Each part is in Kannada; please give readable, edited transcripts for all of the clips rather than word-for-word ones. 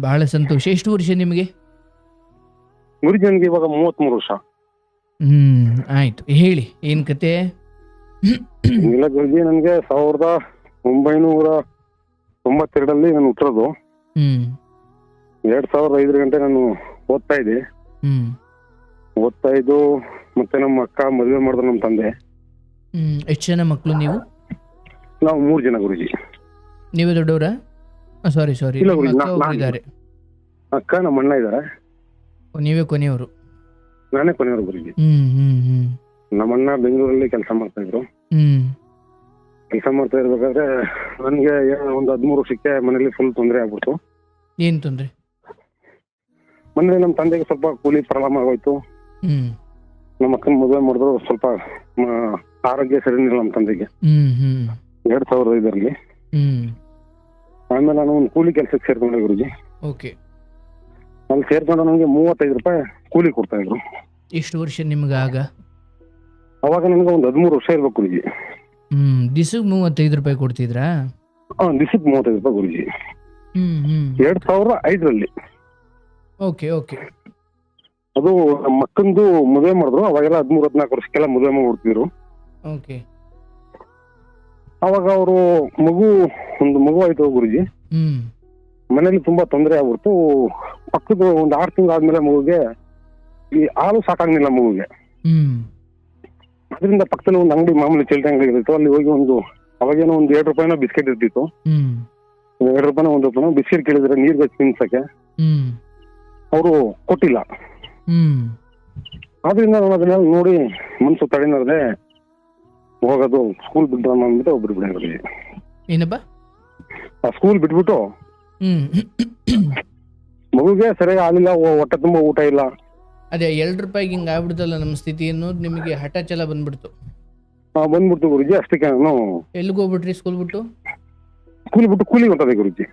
ಬಹಳ ಸಂತೋಷ. ಎಷ್ಟು ವರ್ಷ ನಿಮಗೆ? ಗುರುಜಿ ನನಗೆ ಇವಾಗ 33 ವರ್ಷ. ಆಯ್ತು, ಹೇಳಿ ಏನ್ ಕತೆ? ಇಲ್ಲ ಗುರುಜಿ, ನನಗೆ 1992 ನಾನು ಹುಟ್ಟಿರೋದು. ಹ್ಮ್ 2005 ಗಂಟೆ ನಾನು ಓದ್ತಾ ಇದ್ದೆ. ಹ್ಮ್ ಓದ್ತಾ ಇದ್ದು ಮತ್ತೆ ನಮ್ಮ ಅಕ್ಕ ಮದುವೆ ಮಾಡಿದ್ರು ನಮ್ಮ ತಂದೆ. ಎಷ್ಟು ಜನ ಮಕ್ಕಳು ನೀವು? ನಾವು 3 ಜನ ಗುರುಜಿ. ನೀವೇ ದೊಡ್ಡವರಾ? ಸಾರಿ ಇಲ್ಲ ಗುರುಜಿ, ಇದ್ದಾರೆ. ಅಕ್ಕ ನಮ್ಮ ಅಣ್ಣ ಇದ್ದಾರೆ. ನೀವೇ ಕೊನೆಯವರು? ನಾನೇ ಕೊನೆಯವರು ಗುರುಜಿ. ನಮ್ಮ ಅಣ್ಣ ಬೆಂಗಳೂರಲ್ಲಿ ಕೆಲಸ ಮಾಡ್ತಾ ಇದ್ರು. ಕೆಲಸ ಮಾಡ್ತಾ ಇರ್ಬೇಕಾದ್ರೆ ನನಗೆ ಒಂದು 13 ವರ್ಷಕ್ಕೆ ಮನೇಲಿ ಫುಲ್ ತೊಂದರೆ ಆಗ್ಬಿಡ್ತು. ಏನ್ ತೊಂದ್ರೆ? ಮನೇಲಿ ನಮ್ಮ ತಂದೆಗೆ ಸ್ವಲ್ಪ ಕೂಲಿ ಪ್ರಾಬ್ಲಮ್ ಆಗೋಯ್ತು. ನಮ್ಮ ಅಕ್ಕನ ಮದುವೆ ಮಾಡಿದ್ರು, ಸ್ವಲ್ಪ ಆರೋಗ್ಯ ಸರಿ ಇಲ್ಲ ನಮ್ಮ ತಂದೆಗೆ 2005ರಲ್ಲಿ. ಆಮೇಲೆ ನಾನು ಒಂದು ಕೂಲಿ ಕೆಲಸಕ್ಕೆ ಸೇರ್ಕೊಂಡೆ ಗುರುಜಿ. ಓಕೆ. ಅಲ್ಲಿ ಸೇರ್ಕೊಂಡು ನನಗೆ 35 ರೂಪಾಯಿ ಕೂಲಿ ಕೊಡ್ತಾ ಇದ್ರು. ಎಷ್ಟು ವರ್ಷ ನಿಮ್ಗೆ ಆಗ? ಅವಾಗ ನನಗೆ ಒಂದು 13 ವರ್ಷ ಇರ್ಬೇಕು ಗುರುಜಿ. ದಿಸಕ್ಕೆ 35 ರೂಪಾಯಿ ಕೊಡ್ತಿದ್ರಾ? ದಿಸಕ್ಕೆ 35 ರೂಪಾಯಿ ಗುರುಜಿ. 2005ರಲ್ಲಿ. Okay okay. ಅದು ನಮ್ಮ ಮಕ್ಕಂದು ಮದುವೆ ಮಾಡಿದ್ರು. ಅವಾಗೆಲ್ಲ 13-14 ವರ್ಷಕ್ಕೆಲ್ಲ ಮದುವೆ ಮಾಡ್ಬಿಡ್ತಿದ್ರು. ಓಕೆ. ಅವಾಗ ಅವರು ಒಂದು ಮಗು ಆಯ್ತು ಗುರುಜಿ. ಮನೇಲಿ ತುಂಬಾ ತೊಂದರೆ ಆಗ್ಬಿಡ್ತು. ಪಕ್ಕದ ಒಂದು 6 ತಿಂಗಳು ಆದ್ಮೇಲೆ ಮಗುಗೆ ಈ ಹಾಲು ಸಾಕಾಗ್ಲಿಲ್ಲ ಮಗುಗೆ. ಅದರಿಂದ ಪಕ್ಕದಲ್ಲಿ ಒಂದು ಅಂಗಡಿ, ಮಾಮೂಲಿ ಚಿಲ್ಲರೆ ಅಂಗಡಿ ಇರ್ತಿತ್ತು. ಅಲ್ಲಿ ಹೋಗಿ ಅವಾಗೇನೋ ಒಂದು 2 ರೂಪಾಯಿನ ಬಿಸ್ಕೆಟ್ ಇರ್ತಿತ್ತು. 2 ರೂಪಾಯಿನ 1 ರೂಪಾಯಿನ ಬಿಸ್ಕೆಟ್ ಕೇಳಿದ್ರೆ ನೀರ್ ಬೇಕು ತಿನ್ಸಕ್ಕೆ. ಅವರು ಕೊಟ್ಟಿಲ್ಲ. ಆದ್ರಿಂದ ನಾನು ಅದನ್ನೆಲ್ಲ ನೋಡಿ ಮನ್ಸು ತಡೆನದೆ ಹೋಗೋದು, ಸ್ಕೂಲ್ ಬಿಟ್ಟು ಅಂದ್ಬಿಟ್ಟು ಬಿಟ್ಬಿಡಿ. ಏನಪ್ಪ? ಆ ಸ್ಕೂಲ್ ಬಿಟ್ಬಿಟ್ಟು ಮಗುಗೆ ಸರಿಯಾಗಿ ಆಗಿಲ್ಲ, ಹೊಟ್ಟೆ ತುಂಬಾ ಊಟ ಇಲ್ಲ. ಅದೇ 2 ರೂಪಾಯಿಗೆ ಹಿಂಗ ಆಗ್ಬಿಡ್ತಲ್ಲ ನಮ್ಮ ಸ್ಥಿತಿ ಅನ್ನೋದು ನಿಮಗೆ ಹಠ ಛಲ ಬಂದ್ಬಿಡ್ತು. ಬಂದ್ಬಿಡ್ತು ಗುರುಜಿ. ಅಷ್ಟಕ್ಕೆ ನಾನು ಎಲ್ಲಿಗೆ ಹೋಗ್ಬಿಟ್ರಿ? ಸ್ಕೂಲ್ ಬಿಟ್ಟು ಕೂಲಿ ಹೊಂಟದೆ ಗುರುಜಿ.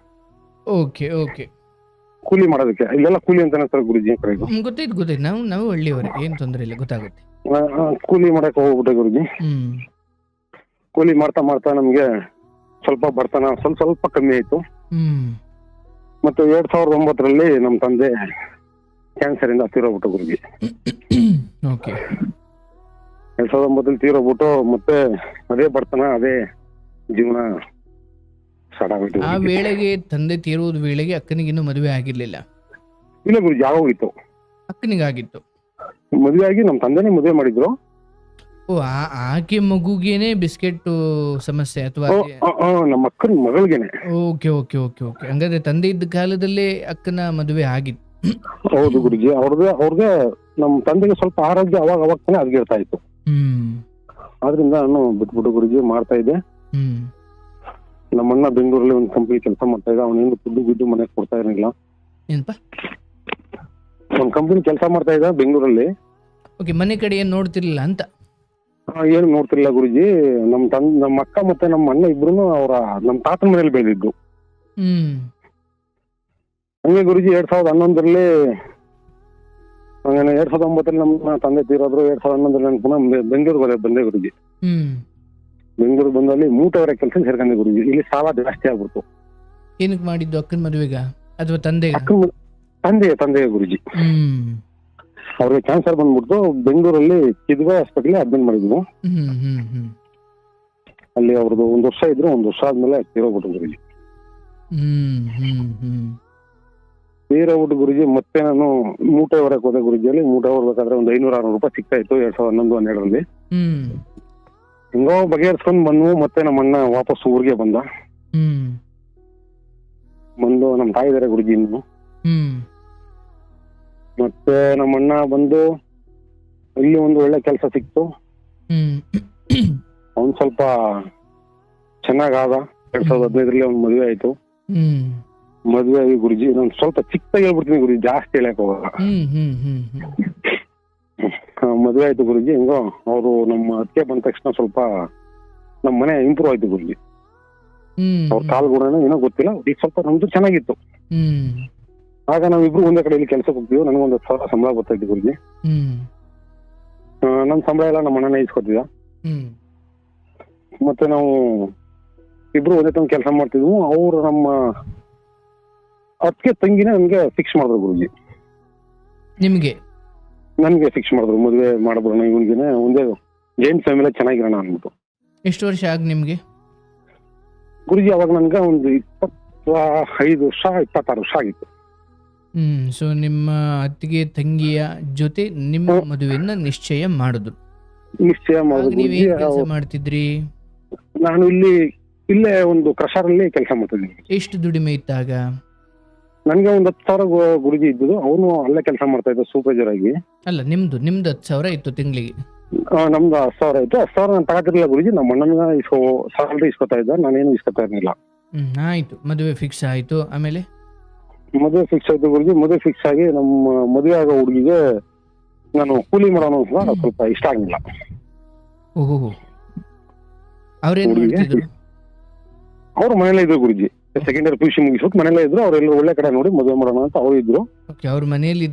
Okay okay. ಕೂಲಿ ಮಾಡೋದಕ್ಕೆ ಇಲ್ಲೆಲ್ಲ ಕೂಲಿ ಅಂತ ಅಂತಾರೆ ಗುರುಜಿ. ಗೊತ್ತೈತೆ. ನಾವು ಹಳ್ಳಿಯವರೇ, ಏನ್ ತೊಂದರೆ ಇಲ್ಲ, ಗೊತ್ತಾಗುತ್ತೆ. ಕೂಲಿ ಮಾಡಕ್ ಹೋಗ್ಬಿಟ್ಟೆ ಗುರುಜಿ. ಕೂಲಿ ಮಾಡ್ತಾ ನಮ್ಗೆ ಸ್ವಲ್ಪ ಬರ್ತಾನ ಸ್ವಲ್ಪ ಕಮ್ಮಿ ಆಯ್ತು. ಮತ್ತೆ 2009ರಲ್ಲಿ ನಮ್ಮ ತಂದೆ ಕ್ಯಾನ್ಸರ್ ಇಂದ ತೀರೋಗ್ಬಿಟ್ಟು ಗುರುಜಿ. 2009ರಲ್ಲಿ ತೀರೋಗ್ಬಿಟ್ಟು ಮತ್ತೆ ಅದೇ ಬರ್ತಾನ, ಅದೇ ಜೀವನ ಸ್ಟಾರ್ಟ್ ಆಗ್ಬಿಟ್ಟು. ಆ ವೇಳೆಗೆ ತಂದೆ ತೀರೋದ ವೇಳೆಗೆ ಅಕ್ಕನಿಗೆ ಇನ್ನೂ ಮದುವೆ ಆಗಿರ್ಲಿಲ್ಲ? ಇಲ್ಲ ಗುರುಜಿ, ಆಗೋಗಿತ್ತು. ಅಕ್ಕನಿಗಾಗಿತ್ತು ಮದುವೆ ಆಗಿ ನಮ್ಮ ತಂದೆನೇ ಮದುವೆ ಮಾಡಿದ್ರು. ಆಕೆ ಮಗುಗೇನೆ ಬಿಸ್ಕೆಟ್ ಸಮಸ್ಯೆ ಅಥವಾ ನಮ್ಮ ಅಕ್ಕನ ಮಗಳಿಗೇನೆ? Okay okay okay okay. ಹಂಗಾದ್ರೆ ತಂದೆ ಇದ್ದ ಕಾಲದಲ್ಲೇ ಅಕ್ಕನ ಮದುವೆ ಆಗಿತ್ತು? ಹೌದು ಗುರುಜಿ. ಅವ್ರಿಗೆ ನಮ್ಮ ತಂದೆಗೆ ಸ್ವಲ್ಪ ಆರೋಗ್ಯ ಅವಾಗ ಅದ್ಗಿರ್ತಾ ಇತ್ತು. ಆದ್ರಿಂದ ನಾನು ಬಿಟ್ಬಿಟ್ಟು ಗುರುಜಿ ಮಾಡ್ತಾ ಇದ್ದೆ. ನಮ್ಮಣ್ಣ ಬೆಂಗಳೂರಲ್ಲಿ ಒಂದು ಕಂಪನಿ ಕೆಲಸ ಮಾಡ್ತಾ ಇದ್ದ. ಅವನೇನು ದುಡ್ಡು ಮನೆಗೆ ಕೊಡ್ತಾ ಇರಲಿಲ್ಲ. ಏನಪ್ಪ? ಒಂದು ಕಂಪನಿ ಕೆಲಸ ಮಾಡ್ತಾ ಇದ್ದ ಬೆಂಗಳೂರಲ್ಲಿ. ಓಕೆ. ಮನೆ ಕಡೆ ಏನ್ ನೋಡ್ತಿರ್ಲಿಲ್ಲ ಅಂತ? ಏನು ನೋಡ್ತಿರ್ಲಿಲ್ಲ ಗುರುಜಿ. ನಮ್ಮ ಅಕ್ಕ ಮತ್ತೆ ನಮ್ಮ ಅಣ್ಣ ಇಬ್ರು ನಮ್ಮ ತಾತನ ಮನೇಲಿ ಬೆಳೆದಿದ್ದು. ಹಂಗೆ ಗುರುಜಿ 2011ರಲ್ಲಿ 2009ರಲ್ಲಿ ನಮ್ಮ ತಂದೆ ತೀರೋದ್ರು. 2011ರಲ್ಲಿ ನಾನು ಪುನಃ ಬೆಂಗಳೂರಿಗೆ ಬಂದೆ ಗುರುಜಿ. ಬೆಂಗಳೂರು ಬಂದಲ್ಲಿ ಮೂಟವರ ಕೆಲಸ ಸೇರ್ಕೊಂಡೆ ಗುರುಜಿ. ಇಲ್ಲಿ ಸಾಲ ಜಾಸ್ತಿ ಆಗ್ಬಿಡ್ತು. ಏನಕ್ಕೆ ಮಾಡಿದ್ದು? ಅಕ್ಕನ ಮದುವೆಗ ಅಥವಾ ತಂದೆಗೆ? ತಂದೆಗೆ ಗುರುಜಿ. ಅವ್ರಿಗೆ ಕ್ಯಾನ್ಸರ್ ಬಂದ್ಬಿಡ್ತು. ಬೆಂಗಳೂರಲ್ಲಿ ಕಿದ್ವೆ ಹಾಸ್ಪಿಟಲ್ ಅಡ್ಮಿಟ್ ಮಾಡಿದ್ವು. ಅಲ್ಲಿ ಅವ್ರದ್ದು 1 ವರ್ಷ ಇದ್ರು. 1 ವರ್ಷ ಆದ್ಮೇಲೆ ತೀರೋಗ್ಬಿಟ್ಟು ಗುರುಜಿ. ತೀರೋಗ್ಬಿಟ್ಟು ಗುರುಜಿ. ಮತ್ತೆ ನಾನು ಮೂಟೆ ಹೊರಕ್ ಹೋದೆ ಗುರುಜಿಯಲ್ಲಿ. ಮೂಟೆ ಹೊರಬೇಕಾದ್ರೆ ಒಂದು 500-600 ರೂಪಾಯಿ ಸಿಗ್ತಾ ಇತ್ತು 2011-12ರಲ್ಲಿ. ಹಿಂಗೋ ಬಗೆಹರಿಸ್ಕೊಂಡ್ ಬಂದ್ವು. ಮತ್ತೆ ನಮ್ಮ ಅಣ್ಣ ವಾಪಸ್ ಊರಿಗೆ ಬಂದು ನಮ್ಮ ತಾಯಿ ಇದಾರೆ ಗುರುಜಿ ಇನ್ನು. ಮತ್ತೆ ನಮ್ಮ ಅಣ್ಣ ಬಂದು ಇಲ್ಲಿ ಒಂದು ಒಳ್ಳೆ ಕೆಲಸ ಸಿಕ್ತು. ಅವನ್ ಸ್ವಲ್ಪ ಚೆನ್ನಾಗಾದ. 2015ರಲ್ಲಿ ಅವ್ನ ಮದುವೆ ಆಯ್ತು. ಮದುವೆ ಆಗಿ ಗುರುಜಿ ನಾನು ಸ್ವಲ್ಪ ಚಿಕ್ಕದಾಗಿ ಹೇಳ್ಬಿಡ್ತೀನಿ ಗುರುಜಿ, ಜಾಸ್ತಿ ಹೇಳಕ್ ಹೋಗಲ್ಲ. ಮದುವೆ ಆಯ್ತು ಗುರುಜಿ. ಹಿಂಗೋ ಅವರು ನಮ್ಮ ಅತ್ತಿಗೆ ಬಂದ ತಕ್ಷಣ ಸ್ವಲ್ಪ ನಮ್ಮ ಮನೆ ಇಂಪ್ರೂವ್ ಆಯ್ತು ಗುರುಜಿ. ಅವ್ರ ಕಾಲ್ ಗುಣನೋ ಏನೋ ಗೊತ್ತಿಲ್ಲ, ಈಗ ಸ್ವಲ್ಪ ನಮ್ದು ಚೆನ್ನಾಗಿತ್ತು. ಆಗ ನಾವಿಬ್ರು ಒಂದೇ ಕಡೆ ಇಲ್ಲಿ ಕೆಲ್ಸಕ್ಕೆ ಹೋಗ್ತೀವಿ. ನನಗೊಂದು 10,000 ಸಂಬಳ ಬರ್ತಾ ಇತ್ತು ಗುರುಜಿ. ನನ್ನ ಸಂಬಳ ಎಲ್ಲ ನಮ್ಮ ಅಣ್ಣನೇ ಇಸ್ಕೊತಿದ್ದ. ಮತ್ತೆ ನಾವು ಇಬ್ರು ಒಂದೇ ತಮ್ಮ ಕೆಲಸ ಮಾಡ್ತಿದ್ವು. ಅದಕ್ಕೆ ತಂಗಿನ ನನ್ಗೆ ಫಿಕ್ಸ್ ಮಾಡಿದ್ರು ಗುರುಜಿ. ನಿಮ್ಗೆ ನನ್ಗೆ ಫಿಕ್ಸ್ ಮಾಡಿದ್ರು ಮದುವೆ ಮಾಡ್ಬಿಡೋಣ ಇವನ್ಗಿನ ಒಂದೇ ಜೈನ್ ಫ್ಯಾಮಿಲಿ ಚೆನ್ನಾಗಿರೋಣ ಅಂದ್ಬಿಟ್ಟು. ಎಷ್ಟು ವರ್ಷ ಆಗ ನಿಮ್ಗೆ? ಗುರುಜಿ ಅವಾಗ ನನ್ಗೆ ಒಂದು 25 ವರ್ಷ 26 ವರ್ಷ ಆಗಿತ್ತು. ಸೊ ನಿಮ್ಮ ಅತ್ತಿಗೆ ತಂಗಿಯ ಜೊತೆ ನಿಮ್ಮ ಮದುವೆಯನ್ನ ನಿಶ್ಚಯ ಮಾಡಿದ್ರು. ನಿಶ್ಚಯ ಆಗ ಮಾಡಿದ್ರು ಗುರುಜಿ. ನೀವೇನ್ ಕೆಲಸ ಮಾಡ್ತಿದ್ರಿ? ನಾನು ಇಲ್ಲೇ ಒಂದು ಕ್ರಷರಲ್ಲಿ ಕೆಲಸ ಮಾಡ್ತಿದ್ದೀನಿ. ಎಷ್ಟು ದುಡಿಮೆ ಇತ್ತಾಗ? ನನ್ಗೆ ಒಂದು 10,000 ಗುರುಜಿ ಇದ್ದು, ಅವನು ಅಲ್ಲೇ ಕೆಲಸ ಮಾಡ್ತಾ ಇದ್ದ ಸೂಪರ್ವೈಸರ್ ಆಗಿ. ಅಲ್ಲ, ನಿಮ್ದು 10,000 ಇತ್ತು ತಿಂಗಳಿಗೆ? ನಮ್ದು 10,000 ಆಯ್ತು. 10,000 ನಾನು ತಗೋತಿರ್ಲಿಲ್ಲ ಗುರುಜಿ. ನಮ್ಮ ಅಣ್ಣನ ಸ್ಯಾಲರಿ ಇಸ್ಕೊತಾ ಇದ್ದ, ನಾನೇನು ಇಸ್ಕೊತಾ ಇರ್ಲಿಲ್ಲ. ಆಯ್ತು, ಮದುವೆ ಫಿಕ್ಸ್ ಆಯ್ತು. ಆಮೇಲೆ ಮದುವೆ ಫಿಕ್ಸ್ ಆಯ್ತು ಗುರುಜಿ. ಮದುವೆ ಫಿಕ್ಸ್ ಆಗಿ ನಮ್ಮ ಮದುವೆ ಆಗೋ ಹುಡುಗಿಗೆ ನಾನು ಕೂಲಿ ಮಾಡೋಣ ಅಂತ ಸ್ವಲ್ಪ ಇಷ್ಟ ಆಗಿಲ್ಲ. ಓಹೋ, ಅವ್ರೇನ್ ಮಾಡ್ತಿದ್ರು? ಅವ್ರು ಮನೇಲೇ ಇದ್ರು ಗುರುಜಿ. ಸೆಕೆಂಡ್ ಇಯರ್ PUC ಮುಗಿಸ್ಬಿಟ್ಟು ಮನೇಲೇ ಇದ್ರು. ಅವರೆಲ್ಲರೂ ಒಳ್ಳೆ ಕಡೆ ನೋಡಿ ಮದುವೆ ಮಾಡೋಣ ಅಂತ ಅವ್ರು ಇದ್ರು. ಅವ್ರ ಮನೆಯಲ್ಲಿ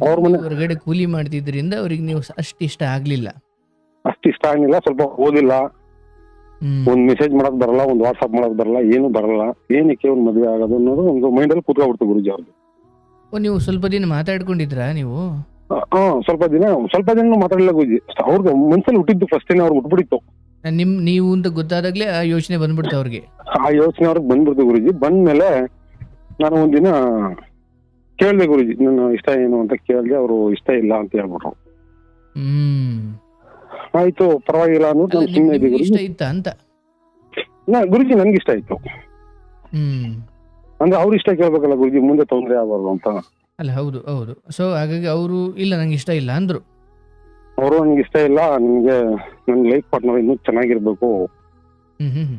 ಹೊರಗಡೆ ಕೂಲಿ ಮಾಡ್ತಿದ್ರಿಂದ ಅವ್ರಿಗೆ ನೀವು ಅಷ್ಟು ಇಷ್ಟ ಆಗ್ಲಿಲ್ಲ? ಅಷ್ಟು ಇಷ್ಟ ಆಗಿಲ್ಲ. ಸ್ವಲ್ಪ ಓದಿಲ್ಲ, ಒಂದ್ ಮೆಸೇಜ್ ಮಾಡಕ್ ಬರಲ್ಲ, ಒಂದ್ ವಾಟ್ಸ್ಆಪ್ ಮಾಡಕ್ ಬರಲ್ಲ, ಏನು ಬರಲ್ಲ. ಏನಕ್ಕೆ ಒಂದ್ ಮದುವೆ ಆಗೋದು ಅನ್ನೋದು ಒಂದು ಮೈಂಡಲ್ಲಿ ಕೂತ್ಕೊಬಿಡ್ತು ಗುರುಜಿ ಅವ್ರಿಗೆ. ನೀವು ಸ್ವಲ್ಪ ದಿನ ಮಾತಾಡ್ಕೊಂಡಿದ್ರಾ ನೀವು? ಸ್ವಲ್ಪ ದಿನ ಮಾತಾಡಲಿಲ್ಲ ಗುರುಜಿ. ಅವ್ರಿಗೆ ಮನ್ಸಲ್ಲಿ ಹುಟ್ಟಿದ್ದು ಫಸ್ಟ್ ಅವ್ರಿಗೆ ಹುಟ್ಬಿಡಿತ್ತು. ನೀವು ಅಂತ ಗೊತ್ತಾದಾಗ್ಲೇ ಆ ಯೋಚನೆ ಬಂದ್ಬಿಡ್ತು ಅವ್ರಿಗೆ? ಆ ಯೋಚನೆ ಅವ್ರಿಗೆ ಬಂದ್ಬಿಡ್ತು ಗುರುಜಿ. ಬಂದ್ಮೇಲೆ ನಾನು ಒಂದಿನ ಕೇಳ್ದೆ ಗುರುಜಿ, ನನ್ನ ಇಷ್ಟ ಏನು ಅಂತ ಕೇಳ್ದೆ. ಅವರು ಇಷ್ಟ ಇಲ್ಲ ಅಂತ ಹೇಳ್ಬಿಟ್ರು. ಆಯ್ತು, ಪರವಾಗಿಲ್ಲ ಅನ್ನೋದು ನಾನು ಸುಮ್ಮನೆ ಇದ್ದೆ ಗುರುಜಿ. ಇಷ್ಟ ಇತ್ತ ಅಂತ? ಗುರುಜಿ ನನ್ಗೆ ಇಷ್ಟ ಆಯ್ತು. ಅಂದ್ರೆ ಅವ್ರ ಇಷ್ಟ ಕೇಳ್ಬೇಕಲ್ಲ ಗುರುಜಿ, ಮುಂದೆ ತೊಂದರೆ ಆಗಬಾರ್ದು ಅಂತ. ಅಲ್ಲ, ಹೌದು ಹೌದು. ಸೊ ಹಾಗಾಗಿ ಅವರು ಇಲ್ಲ, ನಂಗೆ ಇಷ್ಟ ಇಲ್ಲ ಅಂದ್ರು. ಅವರು ನನ್ಗೆ ಇಷ್ಟ ಇಲ್ಲ, ನನ್ಗೆ ನನ್ ಲೈಫ್ ಪಾರ್ಟ್ನರ್ ಇನ್ನೂ ಚೆನ್ನಾಗಿರ್ಬೇಕು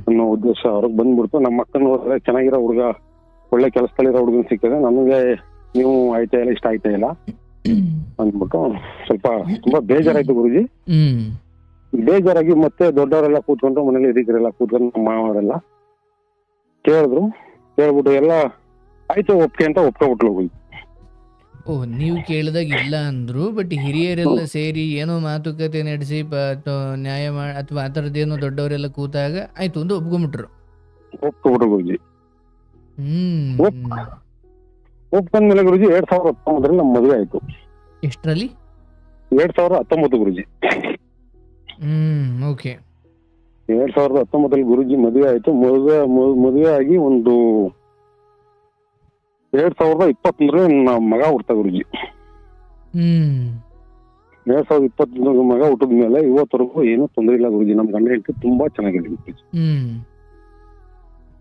ಅನ್ನೋ ಉದ್ದೇಶ ಅವ್ರಿಗೆ ಬಂದ್ಬಿಡ್ತು. ನಮ್ಮ ಅಕ್ಕನ ಹೋದ್ರೆ ಚೆನ್ನಾಗಿರೋ ಹುಡುಗ, ಒಳ್ಳೆ ಕೆಲಸದಲ್ಲಿರೋ ಹುಡುಗನ್ ಸಿಕ್ಕಿದೆ. ನನಗೆ ನೀವು ಆಯ್ತಾ ಇಲ್ಲ, ಇಷ್ಟ ಆಯ್ತಾ ಇಲ್ಲ ಅಂದ್ಬಿಟ್ಟು ಸ್ವಲ್ಪ ತುಂಬಾ ಬೇಜಾರಾಯ್ತು ಗುರುಜಿ. ಬೇಜಾರಾಗಿ ಮತ್ತೆ ದೊಡ್ಡವರೆಲ್ಲ ಕೂತ್ಕೊಂಡು, ಮನೇಲಿ ಹಿರಿಯರೆಲ್ಲ ಕೂತ್ಕೊಂಡು, ನಮ್ಮ ಮಾವರೆಲ್ಲ ಕೇಳಿದ್ರು. ಕೇಳ್ಬಿಟ್ಟು ಎಲ್ಲ ಆಯ್ತು ಒಪ್ಕೆ ಅಂತ ಒಪ್ಕೊಬಿಟ್ಲು ಗುರುಜಿ. ನೀವು ಕೇಳಿದಾಗ ಇಲ್ಲ ಅಂದ್ರು, ಬಟ್ ಹಿರಿಯರೆಲ್ಲ ಸೇರಿ ಏನೋ ಮಾತುಕತೆ ನಡೆಸಿ ನ್ಯಾಯ ಅಥವಾ ಆ ಥರದ್ದೇನೋ ದೊಡ್ಡವರೆಲ್ಲ ಕೂತಾಗ ಆಯ್ತು ಅಂತ ಒಪ್ಕೊಂಡ್ಬಿಟ್ರು ಗುರುಜಿ. ಒಪ್ಕೊಂಡ್ಮೇಲೆ ಗುರುಜಿ 2019 ನಮ್ಮ ಮದುವೆ ಆಯ್ತು. ಎಷ್ಟರಲ್ಲಿ? 2019 ಗುರುಜಿ. ಓಕೆ. 2019 ಗುರುಜಿ ಮದುವೆ ಆಯ್ತು. ಮದುವೆ ಆಗಿ ಒಂದು 2023 ನಮ್ಮ ಮಗ ಹುಡ್ತ ಗುರುಜಿ. 2023 ಮಗ ಹುಟ್ಟಿದ್ಮೇಲೆ ಇವತ್ತವರೆಗೂ ಏನೂ ತೊಂದರೆ ಇಲ್ಲ ಗುರುಜಿ. ನಮ್ ಗಂಡ ಹೆಂಡತಿ ತುಂಬಾ ಚೆನ್ನಾಗಿದೆ ಗುರುಜಿ.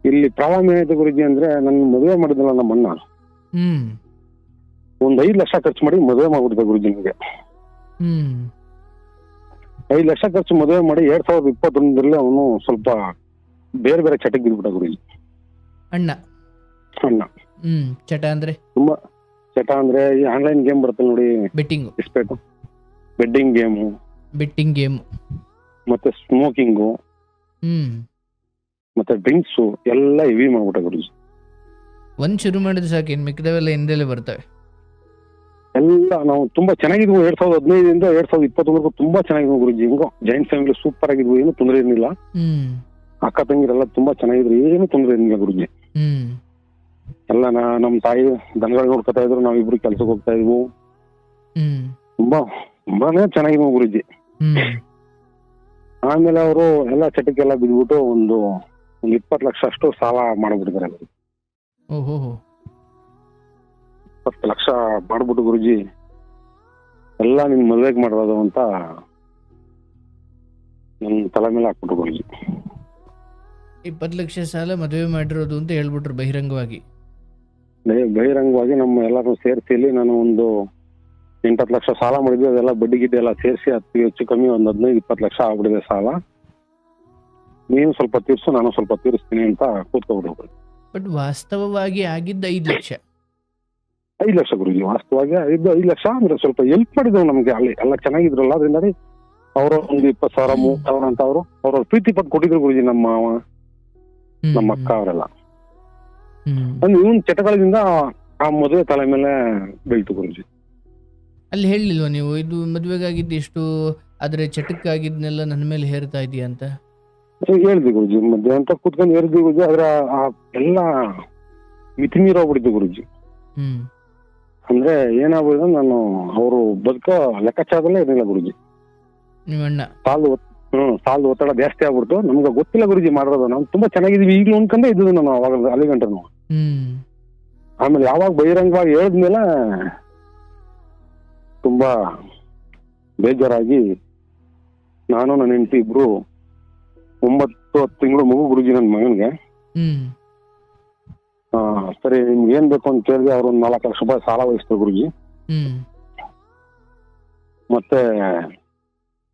ಇಲ್ಲಿ ಪ್ರಾಬ್ಲಮ್ ಏನಾಯ್ತು ಗುರುಜಿ ಅಂದ್ರೆ, ನನ್ನ ಮದುವೆ ಮಾಡಿದ್ನಲ್ಲ ನಮ್ಮ ಅಣ್ಣ, ಒಂದ್ 5 ಲಕ್ಷ ಖರ್ಚು ಮಾಡಿ ಮದುವೆ ಮಾಡ್ಬಿಡ್ತ ಗುರುಜಿ. ನಿಮಗೆ 5 ಲಕ್ಷ ಖರ್ಚು ಮದುವೆ ಮಾಡಿ 2021 ಅವನು ಸ್ವಲ್ಪ ಬೇರೆ ಬೇರೆ ಚಟಕ್ಕೆ ಬಿದ್ಬಿಟ್ಟ ಗುರುಜಿ. ಅಣ್ಣ ಚಟ ಅಂದ್ರೆ ತುಂಬಾ ಚಟ ಅಂದ್ರೆ ಈ ಆನ್ಲೈನ್ ಗೇಮ್ ಬರುತ್ತೆ ನೋಡಿ, ಬೆಟ್ಟಿಂಗ್ ಗೇಮು ಮತ್ತೆ ಸ್ಮೋಕಿಂಗು ಮತ್ತೆ ಡ್ರಿಂಕ್ಸು ಎಲ್ಲ ಹೆವಿ ಮಾಡ್ಬಿಟ್ಟ ಗುರುಜಿ. ಒಂದ್ ಶುರು ಮಾಡಿದ್ರೆ ಸಾಕು, ಇನ್ ಮಿಕ್ಕದವೆಲ್ಲ ಹಿಂದೆಲೆ ಬರ್ತವೆ. ಎಲ್ಲ ನಾವು ತುಂಬಾ ಚೆನ್ನಾಗಿದ್ವು. 2015 2021 ತುಂಬಾ ಚೆನ್ನಾಗಿದ್ವು ಗುರುಜಿ. ಹೆಂಗೋ ಜಾಯಿಂಟ್ ಫ್ಯಾಮಿಲಿ ಸೂಪರ್ ಆಗಿದ್ವು, ಏನು ತೊಂದರೆ ಏನಿಲ್ಲ. ಅಕ್ಕ ತಂಗಿರೆಲ್ಲ ತುಂಬಾ ಚೆನ್ನಾಗಿದ್ರು, ಏನು ತೊಂದರೆ ಏನಿಲ್ಲ ಗುರುಜಿ. ಎಲ್ಲ ನಮ್ ತಾಯಿ ದನಗಳು ನೋಡ್ಕೊತಾ ಇದ್ರು, ನಾವಿಬ್ರು ಕೆಲ್ಸಕ್ಕೆ ಹೋಗ್ತಾ ಇದ್ವು. ತುಂಬಾನೇ ಚೆನ್ನಾಗಿದ್ವು ಗುರುಜಿ. ಆಮೇಲೆ ಅವರು ಎಲ್ಲ ಚಟಕ್ಕೆಲ್ಲ ಬಿದ್ಬಿಟ್ಟು ಒಂದು 20 ಲಕ್ಷ ಅಷ್ಟು ಸಾಲ ಮಾಡ್ಬಿಟ್ಟಿದ್ದಾರೆ. 20 ಲಕ್ಷ ಮಾಡ್ಬಿಟ್ಟು ಗುರುಜಿ ಎಲ್ಲ ನಿನ್ ಮದ್ವೆಗೆ ಮಾಡೋದು ಅಂತ ನನ್ ತಲೆ ಮೇಲೆ ಹಾಕ್ಬಿಟ್ರು ಗುರುಜಿ. 20 ಲಕ್ಷ ಸಾಲ ಮದುವೆ ಮಾಡಿರೋದು ಅಂತ ಹೇಳ್ಬಿಟ್ರು ಬಹಿರಂಗವಾಗಿ. ಬಹಿರಂಗವಾಗಿ ನಮ್ಮ ಎಲ್ಲಾರು ಸೇರಿಸಿ ಇಲ್ಲಿ ನಾನು ಒಂದು 8-10 ಲಕ್ಷ ಸಾಲ ಮಾಡಿದ್ವಿ. ಅದೆಲ್ಲ ಬಡ್ಡಿ ಗಿಡ್ಡಿ ಎಲ್ಲ ಸೇರಿಸಿ ಹೆಚ್ಚು ಕಮ್ಮಿ ಒಂದು 15-20 ಲಕ್ಷ ಆಗ್ಬಿಟ್ಟಿದೆ ಸಾಲ. ನೀನು ಸ್ವಲ್ಪ ತೀರ್ಸು, ನಾನು ಸ್ವಲ್ಪ ತೀರಿಸ್ತೀನಿ ಅಂತ ಕೂತ್ಕೊಬಿಟ್ರು. ಬಟ್ ವಾಸ್ತವವಾಗಿ ಆಗಿದ್ದ 5 ಲಕ್ಷ 5 ಲಕ್ಷ ಗುರುಜಿ. ವಾಸ್ತವವಾಗಿ 5 ಲಕ್ಷ ಅಂದ್ರೆ ಸ್ವಲ್ಪ ಹೆಲ್ಪ್ ಮಾಡಿದ್ರು ನಮ್ಗೆ. ಅಲ್ಲಿ ಎಲ್ಲ ಚೆನ್ನಾಗಿದ್ರಲ್ಲ, ಅದರಿಂದ ಅವರು ಒಂದು 20,000 30,000 ಅಂತ ಅವ್ರ ಪ್ರೀತಿ ಪಟ್ಟು ಕೊಟ್ಟಿದ್ರು ಗುರುಜಿ. ನಮ್ಮ ಅಕ್ಕ ಅವರೆಲ್ಲ ಅಂದ್ರೆ ಇವನ್ ಚಟಗಳಿಂದ ಆ ಮದುವೆ ತಲೆ ಮೇಲೆ ಬೀಳ್ತು ಗುರುಜಿ. ಅಲ್ಲಿ ಹೇಳಿಲ್ವಾ ನೀವು ಇದು ಮದುವೆಗಾಗಿದ್ದು ಎಷ್ಟು, ಆದ್ರೆ ಚಟಕ್ಕಾಗಿದ್ನೆಲ್ಲ ನನ್ನ ಮೇಲೆ ಹೇರ್ತಾ ಇದೀಯ ಅಂತ? ಹೇಳ್ದಿ ಗುರುಜಿ, ಮದುವೆ ಅಂತ ಕೂತ್ಕೊಂಡು ಹೇಳಿದ್ವಿ ಗುರುಜಿ. ಆದ್ರೆ ಎಲ್ಲ ಮಿತಿ ಮೀರೋಗ್ಬಿಟ್ಟಿದ್ದು ಗುರುಜಿ. ಹ್ಮ್ ಅಂದ್ರೆ ಏನಾಗ್ಬೋದು ನಾನು ಅವರು ಬದುಕೋ ಲೆಕ್ಕಾಚಾರದಲ್ಲೇ ಇರಲಿಲ್ಲ ಗುರುಜಿ. ನಿಮ್ಮಣ್ಣ. ಸಾಲದ ಒತ್ತಡ ಜಾಸ್ತಿ ಆಗ್ಬಿಡ್ತು. ನಮ್ಗೆ ಗೊತ್ತಿಲ್ಲ ಗುರುಜಿ ಮಾಡಿರೋದು. ನಾವು ತುಂಬಾ ಚೆನ್ನಾಗಿದೀವಿ ಈಗಲೂ ಅನ್ಕೊಂಡೇ ಇದ್ದು ನಾನು ಅವಾಗ ಅಲ್ಲಿ ಗಂಟನು. ಹ್ಮ್ ಆಮೇಲೆ ಯಾವಾಗ ಬಹಿರಂಗವಾಗಿ ಹೇಳಿದ್ಮೇಲೆ ತುಂಬಾ ಬೇಜಾರಾಗಿ ನಾನು ನನ್ನ ಹೆಂಡತಿ ಇಬ್ರು 9-10 ತಿಂಗಳು ಮಗು ಗುರುಜಿ ನನ್ನ ಮಗನಿಗೆ. ಹ್ಮ್ ಸರಿ ನಿಮ್ಗೆ ಏನ್ ಬೇಕು ಅಂತ ಕೇಳಿದ್ರೆ ಅವ್ರು ಒಂದು 4 ಲಕ್ಷ ರೂಪಾಯಿ ಸಾಲ ವಹಿಸ್ತಾರೆ ಗುರುಜಿ. ಹ್ಮ್ ಮತ್ತೆ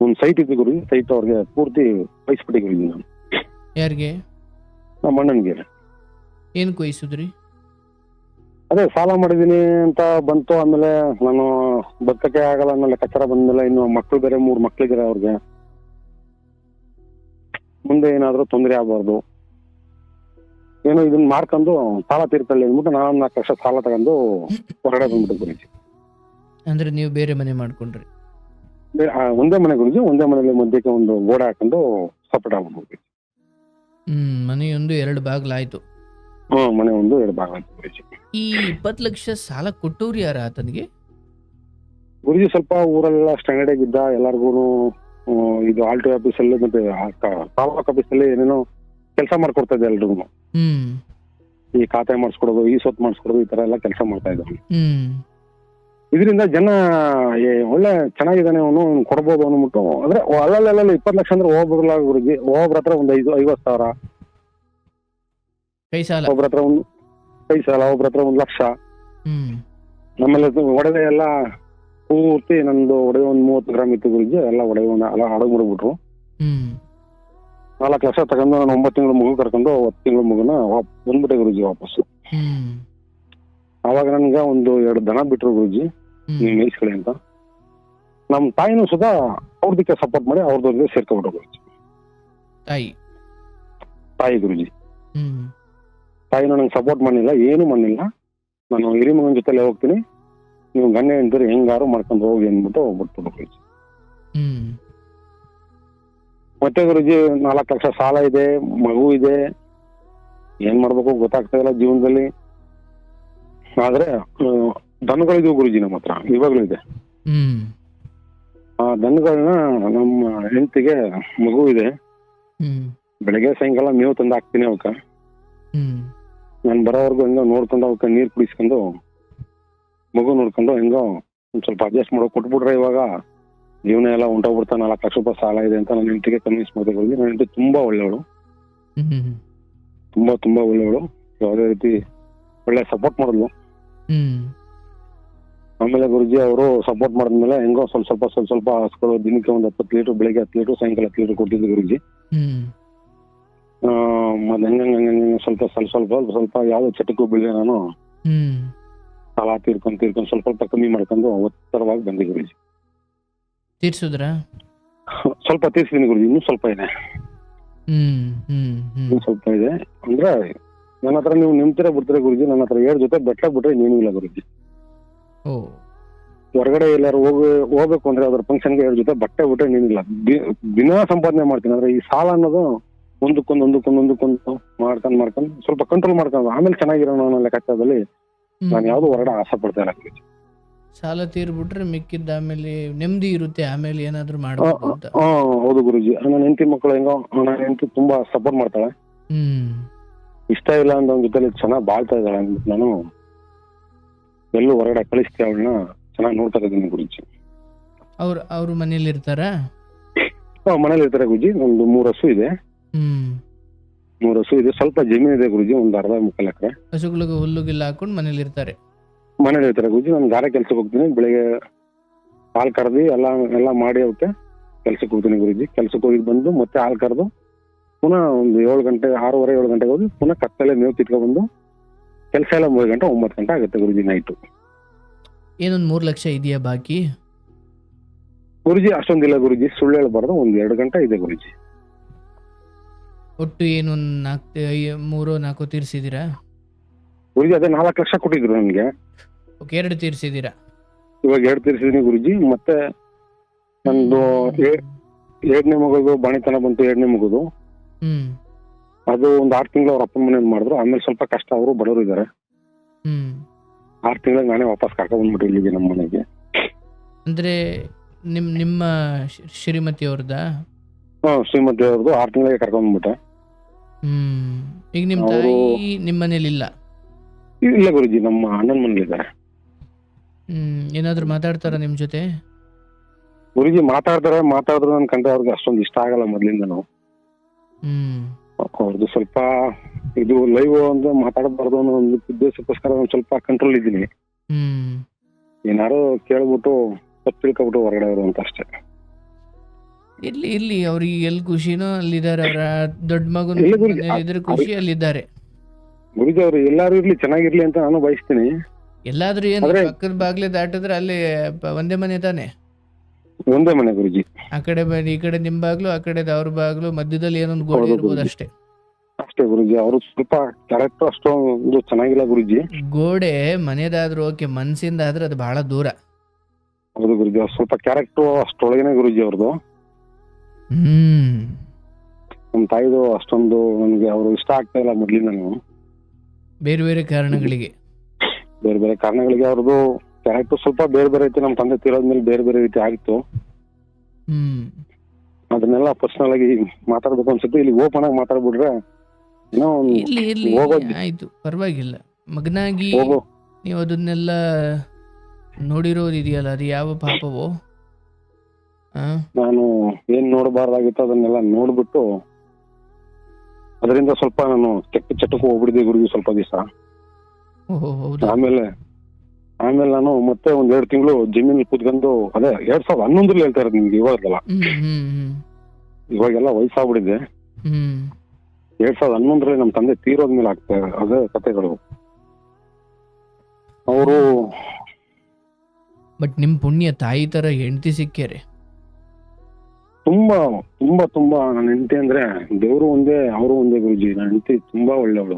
ಒಂದು ಸೈಟ್ ಇತ್ತು ಗುರುಜಿ, ಸೈಟ್ ಅವ್ರಿಗೆ ಪೂರ್ತಿ ವಹಿಸ್ಬಿಟ್ಟೆ ಗುರುಜಿ ನಾನು. ಯಾರಿಗೆ? ನಮ್ಮ ಅಣ್ಣನಿಗೆ. ಏನ್ ಕೊಯ್ಸುದ್ರಿ? ಅದೇ ಸಾಲ ಮಾಡಿದೀನಿ ಅಂತ ಬಂತು. ಆಮೇಲೆ ನಾನು ಬದುಕಕ್ಕೆ ಆಗಲ್ಲ ಅನ್ನೋ ಲೆಕ್ಕಾಚಾರ ಬಂದ್ಮೇಲೆ ಇನ್ನು ಮಕ್ಳು ಬೇರೆ 3 ಮಕ್ಳಿದ್ದಾರೆ ಅವ್ರಿಗೆ. ಮುಂದೆ ಏನಾದ್ರೂ ತೊಂದರೆ ಆಗ್ಬಾರ್ದು, ಏನೋ ಇದನ್ನ ಮಾಡ್ಕೊಂಡು ಸಾಲ ತೀರ್ಕೊಳ್ಳಿ ಅಂದ್ಬಿಟ್ಟು ನಾನು 4 ಲಕ್ಷ ಸಾಲ ತಗೊಂಡು ಹೊರಗಡೆ ಬಂದ್ಬಿಟ್ಟು ಗುರುಜಿ. ಅಂದ್ರೆ ನೀವು ಬೇರೆ ಮನೆ ಮಾಡ್ಕೊಂಡ್ರಿ? ಒಂದೇ ಮನೆ ಗುರುಜಿ, ಒಂದೇ ಮನೆಯಲ್ಲಿ ಮಧ್ಯಕ್ಕೆ ಒಂದು ಗೋಡೆ ಹಾಕೊಂಡು ಸಪೋರ್ಟ್ ಆಗ್ಬಿಟ್ಟು. ಮನೆಯೊಂದು 2 ಬಾಗ್ಲಾಯ್ತು. ಮನೆ ಒಂದು 2 ಭಾಗ ಆಯ್ತು ಗುರುಜಿ. ಈ 20 ಲಕ್ಷ ಸಾಲ ಕೊಟ್ಟವ್ರು ಯಾರ ಆತನಿಗೆ? ಗುರುಜಿ ಸ್ವಲ್ಪ ಊರೆಲ್ಲ ಸ್ಟ್ಯಾಂಡರ್ಡ್ ಆಗಿದ್ದ. ಎಲ್ಲಾರ್ಗು ಇದು ಆಲ್ಟಿ ಆಫೀಸ್ ಅಲ್ಲಿ ಮತ್ತೆ ತಾಲೂಕ್ ಆಫೀಸ್ ಅಲ್ಲಿ ಏನೇನೋ ಕೆಲಸ ಮಾಡ್ಕೊಡ್ತಾ ಇದ್ದೆ ಎಲ್ರಿಗೂ. ಈ ಖಾತೆ ಮಾಡಿಸ್ಕೊಡೋದು, ಈ ಸೊತ್ತು ಮಾಡಿಸ್ಕೊಡೋದು, ಈ ತರ ಎಲ್ಲ ಕೆಲಸ ಮಾಡ್ತಾ ಇದ್ದ. ಇದರಿಂದ ಜನ ಒಳ್ಳೆ ಚೆನ್ನಾಗಿದ್ದಾನೆ ಅವನು, ಕೊಡ್ಬೋದು ಅಂದ್ಬಿಟ್ಟು. ಅಂದ್ರೆ ಅಲ್ಲಲ್ಲ 20 ಲಕ್ಷ ಅಂದ್ರೆ ಹೋಗ್ಬಿಡಲ್ಲ ಗುರುಜಿ. ಒಬ್ಬರ ಹತ್ರ ಒಂದು 50,000 ಕೈ ಸಾಲ, ಒಬ್ರ ಹತ್ರ ಒಂದು ಕೈ ಸಾಲ, ಒಬ್ರ ಹತ್ರ 1 ಲಕ್ಷ. ಆಮೇಲೆ ಒಡವೆ ಎಲ್ಲ ಪೂರ್ತಿ ನಂದು ಒಡವೆ ಒಂದು 30 ಗ್ರಾಮ್ ಇತ್ತು ಗುರುಜಿ. ಎಲ್ಲ ಒಡವೆ ಎಲ್ಲ ಅಡಗ್ ಬಿಡ್ಬಿಟ್ರು. 4 ಲಕ್ಷ ತಗೊಂಡು ನಾನು 9 ತಿಂಗಳು ಮಗು ಕರ್ಕೊಂಡು 10 ತಿಂಗಳು ಮಗುನ ಬಂದ್ಬಿಟ್ಟೆ ಗುರುಜಿ ವಾಪಸ್ಸು. ಅವಾಗ ನನ್ಗೆ ಒಂದು 2 ದನ ಬಿಟ್ರು ಗುರುಜಿ, ನೀವು ಮೇಯಿಸ್ಕೊಳ್ಳಿ ಅಂತ. ನಮ್ ತಾಯಿನೂ ಸುಧಾ ಅವ್ರದಕ್ಕೆ ಸಪೋರ್ಟ್ ಮಾಡಿ ಅವ್ರದವ್ರಿಗೆ ಸೇರ್ಕೊಬಿಟ್ರು ಗುರುಜಿ. ತಾಯಿ ಗುರುಜಿ, ತಾಯಿನೂ ನಂಗೆ ಸಪೋರ್ಟ್ ಮಾಡಿಲ್ಲ, ಏನು ಮಾಡಿಲ್ಲ. ನಾನು ಹಿರಿ ಮಗನ ಜೊತೆಲೆ ಹೋಗ್ತೀನಿ, ನೀವು ಗಂಡ ಹೆಂಡ್ತೀರಿ ಹೆಂಗಾರು ಮಾಡ್ಕೊಂಡು ಹೋಗಿ ಅಂದ್ಬಿಟ್ಟು ಬಿಟ್ಬಿಟ್ಟು ಗುರುಜಿ. ಮತ್ತೆ ಗುರುಜಿ 4 ಲಕ್ಷ ಸಾಲ ಇದೆ, ಮಗು ಇದೆ, ಏನ್ ಮಾಡ್ಬೇಕು ಗೊತ್ತಾಗ್ತಾ ಇಲ್ಲ ಜೀವನದಲ್ಲಿ. ಆದ್ರೆ ದನಗಳಿದ್ವು ಗುರುಜಿ ನಮ್ಮ ಹತ್ರ, ಇವಾಗ್ಲೂ ಇದೆ. ಆ ದನಗಳನ್ನ ನಮ್ಮ ಹೆಂಡತಿಗೆ ಮಗು ಇದೆ, ಬೆಳಗ್ಗೆ ಸಾಯಂಕಾಲ ಮೇವು ತಂದು ಹಾಕ್ತೀನಿ ಅವಕ್ಕ. ನಾನು ಬರೋವರೆಗೂ ಹೆಂಗೋ ನೋಡ್ಕೊಂಡು ಅವಕ್ಕ ನೀರ್ ಕುಡಿಸ್ಕೊಂಡು ಮಗು ನೋಡ್ಕೊಂಡು ಹೆಂಗೋ ಒಂದ್ ಸ್ವಲ್ಪ ಅಡ್ಜಸ್ಟ್ ಮಾಡೋ ಕೊಟ್ಬಿಟ್ರೆ ಇವಾಗ ಜೀವನ ಎಲ್ಲ ಹೊಂಟೋಗ್ಬಿಡ್ತಾ. 4 ಲಕ್ಷ ರೂಪಾಯಿ ಸಾಲ ಇದೆ ಅಂತ ನನ್ನ ಹೆಂಡತಿಗೆ ಕನ್ವಿನ್ಸ್ ಮಾಡ್ಬೇಕು. ನನ್ನ ಹೆಂಡತಿ ತುಂಬಾ ಒಳ್ಳೆಯವಳು, ತುಂಬಾ ಒಳ್ಳೆಯವಳು. ಯಾವುದೇ ರೀತಿ ಒಳ್ಳೆ ಸಪೋರ್ಟ್ ಮಾಡಿದ್ಲು. ಆಮೇಲೆ ಗುರುಜಿ ಅವರು ಸಪೋರ್ಟ್ ಮಾಡಿದ್ಮೇಲೆ ಹೆಂಗೋ ಸ್ವಲ್ಪ ಹಸ್ಗಳು ದಿನಕ್ಕೆ ಒಂದು 10 ಲೀಟರ್, ಬೆಳಿಗ್ಗೆ 10 ಲೀಟರ್, ಸಾಯಂಕಾಲ 10 ಲೀಟರ್ ಕೊಟ್ಟಿದ್ದು ಗುರುಜಿ. ಮತ್ತೆ ಹೆಂಗ ಸ್ವಲ್ಪ ಯಾವ್ದು ಚಟಕ್ಕೂ ಬೀಳದೆ ನಾನು ಸಾಲ ತೀರ್ಕೊಂಡು ಸ್ವಲ್ಪ ಕಮ್ಮಿ ಮಾಡ್ಕೊಂಡು ಒತ್ತರವಾಗಿ ಬಂದೆ ಗುರುಜಿ. ತೀರ್ಸುದ್ರ? ಸ್ವಲ್ಪ ತೀರ್ಸಿದೀನಿ ಗುರುಜಿ, ಇನ್ನೂ ಸ್ವಲ್ಪ ಇದೆ. ಸ್ವಲ್ಪ ಇದೆ ಅಂದ್ರೆ ನನ್ನ ಹತ್ರ ನೀವು ನಿಮ್ತೀರ ಬಿಡ್ತೀರ ಗುರುಜಿ. ನನ್ನ ಹತ್ರ 7 ಜೊತೆ ಬೆಟ್ಟ ಬಿಟ್ರೆ ಇನ್ನೇನು ಇಲ್ಲ ಗುರುಜಿ. ಹೊರಗಡೆ ಎಲ್ಲಾರು ಹೋಗ್ಬೇಕು ಅಂದ್ರೆ ಅದ್ರ ಫಂಕ್ಷನ್ಗೆ 7 ಜೊತೆ ಬಟ್ಟೆ ಬಿಟ್ರೆ ಇನ್ನೇನಿಲ್ಲ. ದಿನ ಸಂಪಾದನೆ ಮಾಡ್ತೀನಿ. ಅಂದ್ರೆ ಈ ಸಾಲ ಅನ್ನೋದು ಒಂದಕ್ಕೊಂದು ಮಾಡ್ಕೊಂಡು ಸ್ವಲ್ಪ ಕಂಟ್ರೋಲ್ ಮಾಡ್ಕೊಂಡು ಆಮೇಲೆ ಚೆನ್ನಾಗಿರೋಣ ಅನ್ನೋ ಲೆಕ್ಕಾಚಾರದಲ್ಲಿ ನಾನು ಯಾವ್ದು ಹೊರಗಡೆ ಆಸೆ ಪಡ್ತಾ ಇಲ್ಲ ಗುರುಜಿ. ಸಾಲ ತೀರ್ಬಿಟ್ರೆ ಮಿಕ್ಕಿದ್ದ ಆಮೇಲೆ ನೆಮ್ಮದಿ ಇರುತ್ತೆ, ಆಮೇಲೆ ಏನಾದ್ರು ಮಾಡ್ಬೋದು ಅಂತ. ಹೌದು ಗುರುಜಿ. ನನ್ನ ಹೆಂಡತಿ ಮಕ್ಕಳು ಹೆಂಗೋ, ನನ್ನ ಹೆಂಡತಿ ತುಂಬಾ ಸಪೋರ್ಟ್ ಮಾಡ್ತಾಳೆ. ಇಷ್ಟ ಇಲ್ಲ ಅಂತ ಅವ್ನ ಜೊತೆಲಿ ಚೆನ್ನಾಗಿ ಬಾಳ್ತಾ ಇದ್ದಾಳೆ ಅಂದ್ಬಿಟ್ಟು ನಾನು ಎಲ್ಲೂ ಹೊರಗಡೆ ಕಳಿಸ್ತೀವಿ, ಅವಳನ್ನ ಚೆನ್ನಾಗಿ ನೋಡ್ತಾ ಇದ್ದೀನಿ ಗುರುಜಿ. ಅವ್ರು ಮನೇಲಿ ಇರ್ತಾರ? ಮನೇಲಿ ಇರ್ತಾರೆ ಗುರುಜಿ. ಒಂದು 3 ಹಸು ಇದೆ. 3 ಹಸು ಇದೆ. ಸ್ವಲ್ಪ ಜಮೀನು ಇದೆ ಗುರುಜಿ, ಒಂದು 1/2-3 ಎಕರೆ. ಹಸುಗಳಿಗೆ ಹುಲ್ಲುಗಿಲ್ಲ ಹಾಕೊಂಡು ಮನೇಲಿ ಇರ್ತಾರೆ ಗುರುಜಿ. ನಾನು ಗಾರೆ ಕೆಲ್ಸಕ್ಕೆ ಹೋಗ್ತೀನಿ. ಬೆಳಿಗ್ಗೆ ಹಾಲು ಕರೆದು ಎಲ್ಲ ಮಾಡಿ ಅವಕ್ಕೆ ಕೆಲ್ಸಕ್ಕೆ ಹೋಗ್ತೀನಿ ಗುರುಜಿ. ಕೆಲ್ಸಕ್ಕೆ ಹೋಗಿ ಬಂದು ಮತ್ತೆ ಹಾಲು ಕರೆದು ಪುನಃ ಒಂದು 7 ಗಂಟೆ 6:30-7 ಗಂಟೆಗೆ ಹೋಗಿ ಪುನಃ ಕತ್ತಲೆ ಮೇವು ಕಿತ್ಕೊಂಡ್ಬಂದು ಕೆಲಸ ಎಲ್ಲ 3 ಗಂಟೆ 9 ಗಂಟೆ ಆಗುತ್ತೆ ಗುರುಜಿ ನೈಟು. ಏನೊಂದು 3 ಲಕ್ಷ ಇದೆಯಾ ಬಾಕಿ ಗುರುಜಿ? ಅಷ್ಟೊಂದಿಲ್ಲ ಗುರುಜಿ, ಸುಳ್ಳು ಹೇಳ್ಬಾರ್ದು, ಒಂದು 2 ಗಂಟೆ ಇದೆ ಗುರುಜಿ. ಒಟ್ಟು ಏನು 3-4 ತೀರ್ಸಿದೀರಾ ಗುರುಜಿ? ಅದೇ 4 ಲಕ್ಷ ಕೊಟ್ಟಿದ್ರು ನನಗೆ. 2 ತೀರ್ಸಿದೀರಾ? ಇವಾಗ 2 ತೀರ್ಸಿದೀನಿ ಗುರುಜಿ. ಮತ್ತೆ ನಂದು 2ನೇ ಮಗದು ಬಾಣಿತನ ಬಂತು. 2ನೇ ಮಗದು ಅದು ಒಂದು 6 ತಿಂಗಳು ಅವ್ರ ಅಪ್ಪನ ಮನೇಲಿ ಮಾಡಿದ್ರು. ಆಮೇಲೆ ಸ್ವಲ್ಪ ಕಷ್ಟ, ಅವರು ಬಡವರು ಇದ್ದಾರೆ. 6 ತಿಂಗಳಿಗೆ ನಾನೇ ವಾಪಸ್ ಕರ್ಕೊಂಡ್ ಬಂದ್ಬಿಟ್ಟು ಇಲ್ಲಿಗೆ ನಮ್ಮ ಮನೆಗೆ. ಅಂದ್ರೆ ನಿಮ್ಮ ಶ್ರೀಮತಿ ಅವ್ರದ್ದಾ? ಶ್ರೀಮತಿ ಅವ್ರದ್ದು 6 ತಿಂಗಳಿಗೆ ಕರ್ಕೊಂಡ್ ಬಂದ್ಬಿಟ್ಟೆ. ಈಗ ನಿಮ್ಮ ಅವರು ತಾಯಿ ನಿಮ್ಮ ಮನೇಲಿ ಇಲ್ಲ? ಇಲ್ಲ ಗುರುಜಿ, ನಮ್ಮ ಅಣ್ಣನ ಮನೇಲಿದ್ದಾರೆ. ಏನಾದ್ರು ಮಾತಾಡ್ತಾರ ನಿಮ್ ಜೊತೆ? ಗುರುಜಿ ಮಾತಾಡಿದ್ರು ನನ್ ಕಂಡ್ರೆ ಅವ್ರಿಗೆ ಅಷ್ಟೊಂದು ಇಷ್ಟ ಆಗಲ್ಲ ಮೊದ್ಲಿಂದನು. ಅವ್ರದ್ದು ಸ್ವಲ್ಪ ಇದು ಲೈವ್ ಅಂದ್ರೆ ಮಾತಾಡಬಾರ್ದು ಅನ್ನೋ ಒಂದು ಉದ್ದೇಶಕ್ಕೋಸ್ಕರ ಒಂದ್ ಸ್ವಲ್ಪ ಕಂಟ್ರೋಲ್ ಇದ್ದೀನಿ. ಏನಾರು ಕೇಳ್ಬಿಟ್ಟು ತಪ್ಪು ತಿಳ್ಕೊಬಿಟ್ಟು ಹೊರಗಡೆ ಅವರು ಅಂತ ಅಷ್ಟೇ. ಇರ್ಲಿ ಅವ್ರಿಗೆ ಎಲ್ಲಿ ಖುಷಿನೋ ಅಲ್ಲಿದ್ದಾರೆ. ಅವರ ದೊಡ್ಡ ಮಗನ ಇಲ್ಲ ಗುರುಜಿ, ಮನೇಲಿದ್ರೆ ಖುಷಿ ಅಲ್ಲಿದ್ದಾರೆ. ಗುರುಜಿ ಅವ್ರು ಎಲ್ಲಾರು ಇರ್ಲಿ, ಚೆನ್ನಾಗಿರ್ಲಿ ಅಂತ ನಾನು ಬಯಸ್ತೀನಿ. ಎಲ್ಲಾದ್ರೂ ಏನು ಆದ್ರೆ ಪಕ್ಕದ ಬಾಗ್ಲೆ ದಾಟಿದ್ರೆ ಅಲ್ಲಿ ಒಂದೇ ಮನೆ ತಾನೆ? ಒಂದೇ ಮನೆ ಗುರುಜಿ. ಆ ಕಡೆ ಈ ಕಡೆ ನಿಮ್ ಬಾಗ್ಲು, ಆ ಕಡೆ ಅವ್ರ ಬಾಗ್ಲು, ಮಧ್ಯದಲ್ಲಿ ಏನೊಂದು ಗೋಡೆ ಹೌದು ಇರ್ಬೋದು ಗುರುಜಿ, ಅಷ್ಟೇ. ಅಷ್ಟೇ ಗುರುಜಿ. ಅವರು ಸ್ವಲ್ಪ ಕ್ಯಾರೆಕ್ಟರ್ ಅಷ್ಟೊಂದು ಚೆನ್ನಾಗಿಲ್ಲ ಗುರುಜಿ. ಗೋಡೆ ಮನೆದಾದ್ರೂ ಓಕೆ, ಮನ್ಸಿಂದ ಆದ್ರೆ ಅದು ಬಹಳ ದೂರ. ಹೌದು ಗುರುಜಿ, ಅವ್ರು ಸ್ವಲ್ಪ ಕ್ಯಾರೆಕ್ಟರ್ ಅಷ್ಟೊಳಗೇನೆ ಗುರುಜಿ ಅವ್ರದ್ದು. ನಮ್ಮ ತಾಯಿದು ಅಷ್ಟೊಂದು ನನಗೆ ಅವರು ಇಷ್ಟ ಆಗ್ತಾ ಇಲ್ಲ ಮೊದ್ಲಿಂದ. ಬೇರೆ ಬೇರೆ ಕಾರಣಗಳಿಗೆ ಅವ್ರದ್ದು ಕ್ಯಾರೆಕ್ಟರ್ ಸ್ವಲ್ಪ ಬೇರೆ ಬೇರೆ ಐತಿ. ನಮ್ಮ ತಂದೆ ತೀರೋದ್ಮೇಲೆ ಬೇರೆ ಬೇರೆ ರೀತಿ ಆಗಿತ್ತು. ಅದನ್ನೆಲ್ಲ ಪರ್ಸನಲ್ ಆಗಿ ಮಾತಾಡ್ಬೇಕು ಅನ್ಸುತ್ತೆ. ಇಲ್ಲಿ ಓಪನ್ ಆಗಿ ಮಾತಾಡ್ಬಿಟ್ರೆ ಏನೋ ಇರ್ಲಿ ಹೋಗೋದು. ಆಯ್ತು, ಪರವಾಗಿಲ್ಲ. ಮಗನಾಗಿ ಹೋಗೋ ನೀವು ಅದನ್ನೆಲ್ಲ ನೋಡಿರೋದಿದೆಯಲ್ಲ, ಅದು ಯಾವ ಪಾಪವೋ? ನಾನು ಏನ್ ನೋಡಬಾರ್ದಾಗಿತ್ತು ಅದನ್ನೆಲ್ಲ ನೋಡ್ಬಿಟ್ಟು ಅದರಿಂದ ಸ್ವಲ್ಪ ನಾನು ಚಟಕ್ಕೆ ಹೋಗ್ಬಿಡಿದೆ ಗುರುಜಿ ಸ್ವಲ್ಪ ದಿವಸ. ಆಮೇಲೆ ನಾನು ಮತ್ತೆ ಒಂದ್ 2 ತಿಂಗಳು ಜಮೀನಲ್ಲಿ ಕೂತ್ಕೊಂಡು, ಅದೇ 2011 ಹೇಳ್ತಾ ಇರೋದು ನಿಮ್ಗೆ, ಇವಾಗಲ್ಲ. ಇವಾಗೆಲ್ಲ ವಯಸ್ಸಾಗ್ಬಿಟ್ಟಿದೆ. 2011 ನಮ್ಮ ತಂದೆ ತೀರೋದ್ಮೇಲೆ ಆಗ್ತಾ ಅದೇ ಕಥೆಗಳು. ಅವರು ಬಟ್ ನಿಮ್ ಪುಣ್ಯ, ತಾಯಿ ತರ ಹೆಂಡತಿ ಸಿಕ್ಕ್ಯಾರೆ. ತುಂಬಾ ತುಂಬಾ ತುಂಬಾ ನನ್ನ ಹೆಂಡತಿ ಅಂದ್ರೆ ದೇವರು ಒಂದೇ, ಅವರು ಒಂದೇ ಗುರುಜಿ. ನನ್ನ ಹೆಂಡತಿ ತುಂಬಾ ಒಳ್ಳೆಯವಳು.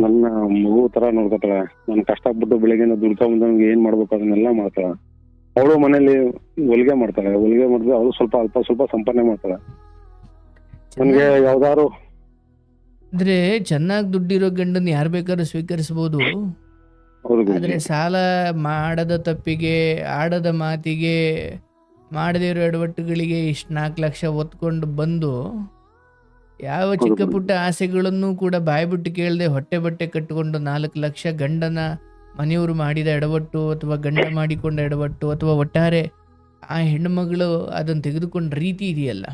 ನನ್ನ ಮಗು ತರ ನೋಡ್ಕೊತಾಳೆ. ನಾನು ಕಷ್ಟಪಟ್ಟು ಬೆಳಗ್ಗೆಯಿಂದ ದುಡ್ತಾ ಬಂದ ನನ್ಗೆ ಏನ್ ಮಾಡ್ಬೇಕು ಅದನ್ನೆಲ್ಲ ಮಾಡ್ತಾಳೆ. ಅವಳು ಮನೇಲಿ ಹೊಲಿಗೆ ಮಾಡ್ತಾಳೆ. ಹೊಲಿಗೆ ಮಾಡಿದ್ರೆ ಅವಳು ಅಲ್ಪ ಸ್ವಲ್ಪ ಸಂಪಾದನೆ ಮಾಡ್ತಾಳೆ. ನನ್ಗೆ ಯಾವ್ದಾರು ಅಂದ್ರೆ ಚೆನ್ನಾಗಿ ದುಡ್ಡಿರೋ ಗಂಡನ್ ಯಾರು ಬೇಕಾದ್ರೂ ಸ್ವೀಕರಿಸಬಹುದು. ಆದ್ರೆ ಸಾಲ ಮಾಡದ ತಪ್ಪಿಗೆ, ಆಡದ ಮಾತಿಗೆ, ಮಾಡದೇ ಇರೋ ಎಡವಟ್ಟುಗಳಿಗೆ ಇಷ್ಟು 4 ಲಕ್ಷ ಒತ್ಕೊಂಡು ಬಂದು ಯಾವ ಚಿಕ್ಕ ಪುಟ್ಟ ಆಸೆಗಳನ್ನು ಕೂಡ ಬಾಯ್ಬಿಟ್ಟು ಕೇಳದೆ ಹೊಟ್ಟೆ ಬಟ್ಟೆ ಕಟ್ಟಿಕೊಂಡು 4 ಲಕ್ಷ ಗಂಡನ ಮನೆಯವರು ಮಾಡಿದ ಎಡವಟ್ಟು ಅಥವಾ ಗಂಡ ಮಾಡಿಕೊಂಡ ಎಡವಟ್ಟು ಅಥವಾ ಒಟ್ಟಾರೆ ಆ ಹೆಣ್ಣುಮಗಳು ಅದನ್ನು ತೆಗೆದುಕೊಂಡ ರೀತಿ ಇದೆಯಲ್ಲ,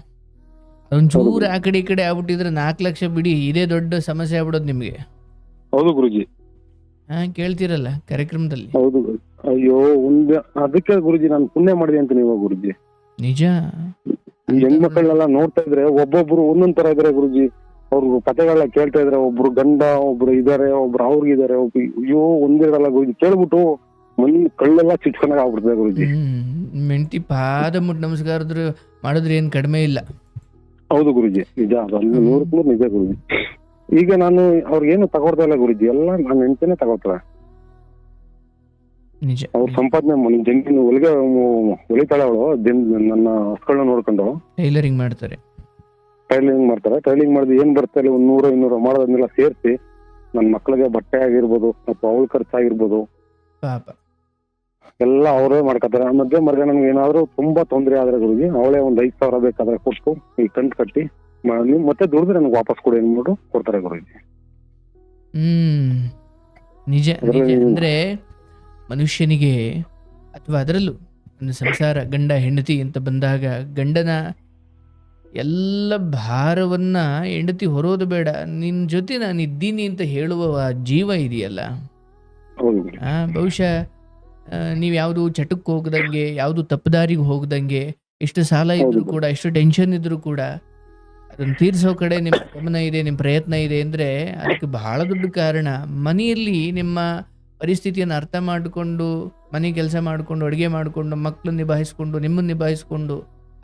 ಒಂಚೂರು ಆ ಕಡೆ ಈ ಕಡೆ ಆಗ್ಬಿಟ್ಟಿದ್ರೆ 4 ಲಕ್ಷ ಬಿಡಿ, ಇದೇ ದೊಡ್ಡ ಸಮಸ್ಯೆ ಆಗ್ಬಿಡೋದು ನಿಮಗೆ. ಹೌದು ಗುರುಜಿ. ಕೇಳ್ತಿರಲ್ಲ ಕಾರ್ಯಕ್ರಮದಲ್ಲಿ. ಹೌದು. ಅಯ್ಯೋ, ಅದಕ್ಕೆ ಗುರುಜಿ ನಾನು ಪುಣ್ಯ ಮಾಡಿದೆ ಅಂತ ನೀವು ಗುರುಜಿ. ನಿಜ. ಈ ಹೆಣ್ಮಕ್ಳನ್ನೆಲ್ಲ ನೋಡ್ತಾ ಇದ್ರೆ ಒಬ್ಬೊಬ್ರು ಒಂದೊಂದ್ ತರ ಇದಾರೆ ಗುರುಜಿ. ಅವ್ರ ಕಥೆಗಳನ್ನ ಕೇಳ್ತಾ ಇದ್ರೆ ಒಬ್ರು ಗಂಡ, ಒಬ್ರು ಇದಾರೆ, ಒಬ್ರು ಅವ್ರಿಗಿದಾರೆ, ಅಯ್ಯೋ ಒಂದಿರಲ್ಲ ಗುರುಜಿ. ಕೇಳ್ಬಿಟ್ಟು ಕಳ್ಳೆಲ್ಲ ಚಿಟ್ಕೊಂಡಾಗ ಆಗ್ಬಿಡ್ತದೆ ಗುರುಜಿ. ಮೆಂಟಿ ಪಾದ ಮುಟ್ಟು ನಮಸ್ಕಾರ ಮಾಡಿದ್ರೆ ಏನ್ ಕಡಿಮೆ ಇಲ್ಲ. ಹೌದು ಗುರುಜಿ, ನಿಜ. ಅದು 100% ನಿಜ ಗುರುಜಿ. ಈಗ ನಾನು ಅವ್ರಿಗೇನು ತಗೊಳ್ತಾ ಇಲ್ಲ ಗುರುಜಿ, ಎಲ್ಲ ನನ್ನ ಹೆಂಡತಿನೇ ತಗೋತಾಳೆ. ಅವ್ರ ಸಂಪಾದನೆ ಜಮೀನು ಹೊಲಿತಾಳೆ ಅವಳು. ನನ್ನ ಹಸ್ಗಳನ್ನ ನೋಡ್ಕೊಂಡು ಟೈಲರಿಂಗ್ ಮಾಡ್ತಾರೆ. ಟೈಲಿಂಗ್ ಮಾಡಿದ್ ಏನ್ ಬರ್ತಾ ಇಲ್ಲ, 100-200 ಮಾಡೋದನ್ನೆಲ್ಲ ಸೇರಿಸಿ ನನ್ನ ಮಕ್ಳಿಗೆ ಬಟ್ಟೆ ಆಗಿರ್ಬೋದು ಅಥವಾ ಅವಳ ಖರ್ಚಾಗಿರ್ಬೋದು ಎಲ್ಲ ಅವರೇ ಮಾಡ್ಕೊತಾರೆ. ಮಧ್ಯೆ ಮರ್ಗ ನಮ್ಗೆ ಏನಾದ್ರು ತುಂಬಾ ತೊಂದರೆ ಆದ್ರೆ ಗುರುಜಿ, ಅವಳೇ ಒಂದ್ 5,000 ಬೇಕಾದ್ರೆ ಕೊಟ್ಟು ಈ ಕಂತು ಕಟ್ಟಿ ನೀವು ಮತ್ತೆ ದುಡಿದ್ರೆ ನನಗೆ ವಾಪಸ್ ಕೊಡಿ ಅಂದ್ಬಿಟ್ಟು ಕೊಡ್ತಾರೆ ಗುರುಜಿ. ನಿಜ. ಅಂದ್ರೆ ಮನುಷ್ಯನಿಗೆ ಅಥವಾ ಅದರಲ್ಲೂ ಒಂದು ಸಂಸಾರ, ಗಂಡ ಹೆಂಡತಿ ಅಂತ ಬಂದಾಗ ಗಂಡನ ಎಲ್ಲ ಭಾರವನ್ನ ಹೆಂಡತಿ ಹೊರೋದು ಬೇಡ, ನಿನ್ ಜೊತೆ ನಾನು ಇದ್ದೀನಿ ಅಂತ ಹೇಳುವ ಜೀವ ಇದೆಯಲ್ಲ, ಬಹುಶಃ ನೀವು ಯಾವುದು ಚಟಕ್ಕೆ ಹೋಗದಂಗೆ, ಯಾವುದು ತಪ್ಪದಾರಿಗೆ ಹೋಗದಂಗೆ, ಎಷ್ಟು ಸಾಲ ಇದ್ರು ಕೂಡ, ಎಷ್ಟು ಟೆನ್ಷನ್ ಇದ್ರು ಕೂಡ ಅದನ್ನು ತೀರಿಸೋ ಕಡೆ ನಿಮ್ಮ ಗಮನ ಇದೆ, ನಿಮ್ಮ ಪ್ರಯತ್ನ ಇದೆ ಅಂದರೆ ಅದಕ್ಕೆ ಬಹಳ ದೊಡ್ಡ ಕಾರಣ ಮನೆಯಲ್ಲಿ ನಿಮ್ಮ ಪರಿಸ್ಥಿತಿಯನ್ನು ಅರ್ಥ ಮಾಡಿಕೊಂಡು ಮನೆ ಕೆಲಸ ಮಾಡಿಕೊಂಡು ಅಡುಗೆ ಮಾಡಿಕೊಂಡು ಮಕ್ಕಳನ್ನ ನಿಭಾಯಿಸ್ಕೊಂಡು ನಿಮ್ಮನ್ನು ನಿಭಾಯಿಸ್ಕೊಂಡು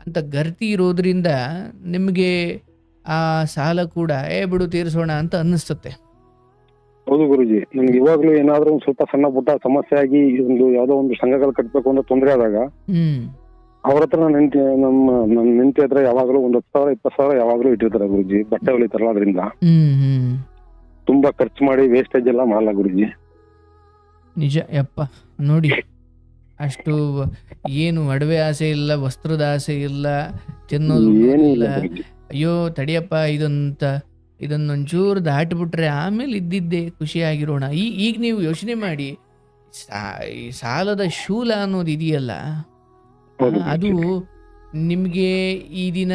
ಅಂತ ಗರ್ತಿ ಇರೋದ್ರಿಂದ ನಿಮಗೆ ಆ ಸಾಲ ಕೂಡ ಬಿಡು ತೀರಿಸೋಣ ಅಂತ ಅನ್ನಿಸ್ತತೆ. ಹೌದು ಗುರುಜಿ, ನನ್ಗೆ ಇವಾಗ್ಲೂ ಏನಾದ್ರೂ ಒಂದು ಸ್ವಲ್ಪ ಸಣ್ಣ ಪುಟ್ಟ ಸಮಸ್ಯೆ ಆಗಿ ಒಂದು ಯಾವ್ದೋ ಒಂದು ಸಂಘಗಳು ಕಟ್ಬೇಕು ಅಂತ ತೊಂದರೆ ಆದಾಗ ಅವ್ರ ಹತ್ರ ನನ್ನ ನೆಂಟಿ ಹತ್ರ ಯಾವಾಗಲೂ 10,000-20,000 ಯಾವಾಗ್ಲೂ ಇಟ್ಟಿರ್ತಾರೆ ಗುರುಜಿ. ಬಟ್ಟೆ ಹೊಲಿತಾರಲ್ಲ ಅದರಿಂದ ತುಂಬಾ ಖರ್ಚು ಮಾಡಿ ವೇಸ್ಟೇಜ್ ಎಲ್ಲ ಮಾಡಲ್ಲ ಗುರುಜಿ. ನಿಜ ಯಪ್ಪ. ನೋಡಿ, ಅಷ್ಟು ಏನು ಒಡವೆ ಆಸೆ ಇಲ್ಲ, ವಸ್ತ್ರದ ಆಸೆ ಇಲ್ಲ, ತಿನ್ನೋದು ಏನೂ ಇಲ್ಲ. ಇಲ್ಲ ಗುರುಜಿ. ಅಯ್ಯೋ ತಡಿಯಪ್ಪ ಇದನ್ನೊಂಚೂರು ದಾಟ್ಬಿಟ್ರೆ ಆಮೇಲೆ ಇದ್ದಿದ್ದೆ ಖುಷಿಯಾಗಿರೋಣ. ಈಗ ನೀವು ಯೋಚನೆ ಮಾಡಿ, ಈ ಸಾಲದ ಶೂಲ ಅನ್ನೋದು ಇದೆಯಲ್ಲ, ಹೌದು ಅದು ಗುರುಜಿ. ನಿಮಗೆ ಈ ದಿನ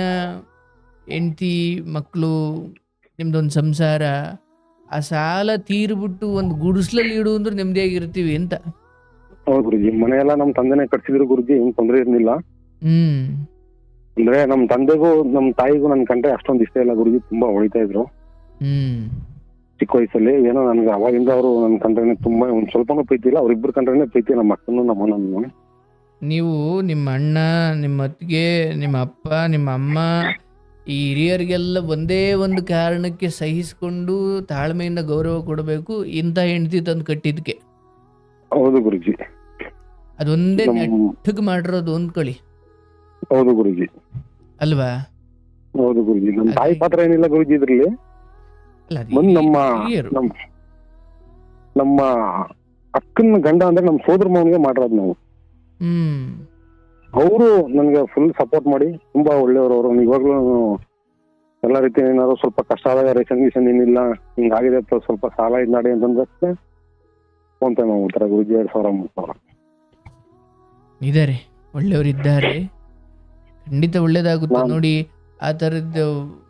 ಹೆಂಡತಿ ಮಕ್ಕಳು ನಿಮ್ದೊಂದು ಸಂಸಾರ, ಆ ಸಾಲ ತೀರ್ಬಿಟ್ಟು ಒಂದು ಗುಡಿಸ್ಲಲ್ಲಿ ಇಡು ಅಂದ್ರೆ ನೆಮ್ಮದಿಯಾಗಿರ್ತೀವಿ ಅಂತ. ಹೌದು ಗುರುಜಿ, ಮನೆಯೆಲ್ಲ ನಮ್ ತಂದೆನೆ ಕಟ್ಸಿದ್ರು ಗುರುಜಿ, ಏನ್ ತೊಂದ್ರೆ ಇರ್ಲಿಲ್ಲ. ಹ್ಮ್ ಅಂದ್ರೆ ನಮ್ ತಂದೆಗೂ ನಮ್ ತಾಯಿಗೂ ನನ್ ಕಂಡ್ರೆ ಅಷ್ಟೊಂದು ಇಷ್ಟ ಇಲ್ಲ ಗುರುಜಿ, ತುಂಬಾ ಹೊಳಿತಾ ಇದ್ರು ಹ್ಮ್ ಚಿಕ್ಕ ವಯಸ್ಸಲ್ಲಿ. ಏನೋ ನನ್ಗೆ ಅವಾಗಿಂದ ಅವರು ನನ್ ಕಂಡ್ರೆ ತುಂಬಾ ಒಂದ್ ಸ್ವಲ್ಪನೂ ಪ್ರೀತಿ ಇಲ್ಲ, ಅವ್ರಿಬ್ರು ಕಂಡ್ರೆ ಪ್ರೀತಿ, ನಮ್ಮ ಅಕ್ಕನು ನಮ್ಮ ಅಣ್ಣನೂ. ನೀವು ನಿಮ್ಮ ಅಣ್ಣ, ನಿಮ್ಮ ಅತ್ತಿಗೆ, ನಿಮ್ಮ ಅಪ್ಪ, ನಿಮ್ಮ ಅಮ್ಮ, ಈ ಹಿರಿಯರಿಗೆಲ್ಲ ಒಂದೇ ಒಂದು ಕಾರಣಕ್ಕೆ ಸಹಿಸ್ಕೊಂಡು ತಾಳ್ಮೆಯಿಂದ ಗೌರವ ಕೊಡಬೇಕು, ಇಂಥ ಹೆಂಡತಿ ತಂದು ಕಟ್ಟಿದ್ಕೆ. ಹೌದು ಗುರುಜಿ. ಅದೊಂದೇ ನಮ್ ನೆಟ್ಟಗ್ ಮಾಡಿರೋದು ಅಂದ್ಕೊಳ್ಳಿ, ಹೌದು ಗುರುಜಿ. ಅಲ್ವಾ? ಹೌದು ಗುರುಜಿ, ನಮ್ ತಾಯಿ ಹಾಗಾಗಿ ಪಾತ್ರ ಏನಿಲ್ಲ ಗುರುಜಿ ಇದ್ರಲ್ಲಿ. ಅಲ್ಲ, ಅದು ಬಂದ್ ನಮ್ಮ ಹಿರಿಯರು. ನಮ್ ನಮ್ಮ ಅಕ್ಕನ ಗಂಡ ಅಂದ್ರೆ ನಮ್ ಸೋದರ ಮಾವನಿಗೆ ಮಾಡಿರೋದು ನಾವು. ಹ್ಮ್ ಅವರು ನನ್ಗೆ ಫುಲ್ ಸಪೋರ್ಟ್ ಮಾಡಿ ತುಂಬಾ ಒಳ್ಳೆಯವರು. ಅವರು ಇವಾಗ್ಲೂ ಎಲ್ಲ ರೀತಿ ಏನಾದ್ರು ಸ್ವಲ್ಪ ಕಷ್ಟ ಆದಾಗ ರೇಷನ್ ಗೀಷನ್ ಏನಿಲ್ಲ ಹಿಂಗಾಗಿದೆ ಸ್ವಲ್ಪ ಸಾಲ ಇದ್ ಮಾಡಿ ಅಂತಂದ್ರೆ ಫೋನ್ ಪೇ ಮಾಡ್ಬಿಡ್ತಾರೆ ಗುರುಜಿ, 2,000 3,000. ಇದ್ದಾರೆ, ಒಳ್ಳೆಯವರಿದ್ದಾರೆ, ಖಂಡಿತ ಒಳ್ಳೇದಾಗುತ್ತೆ. ನೋಡಿ, ಆ ಥರದ್ದು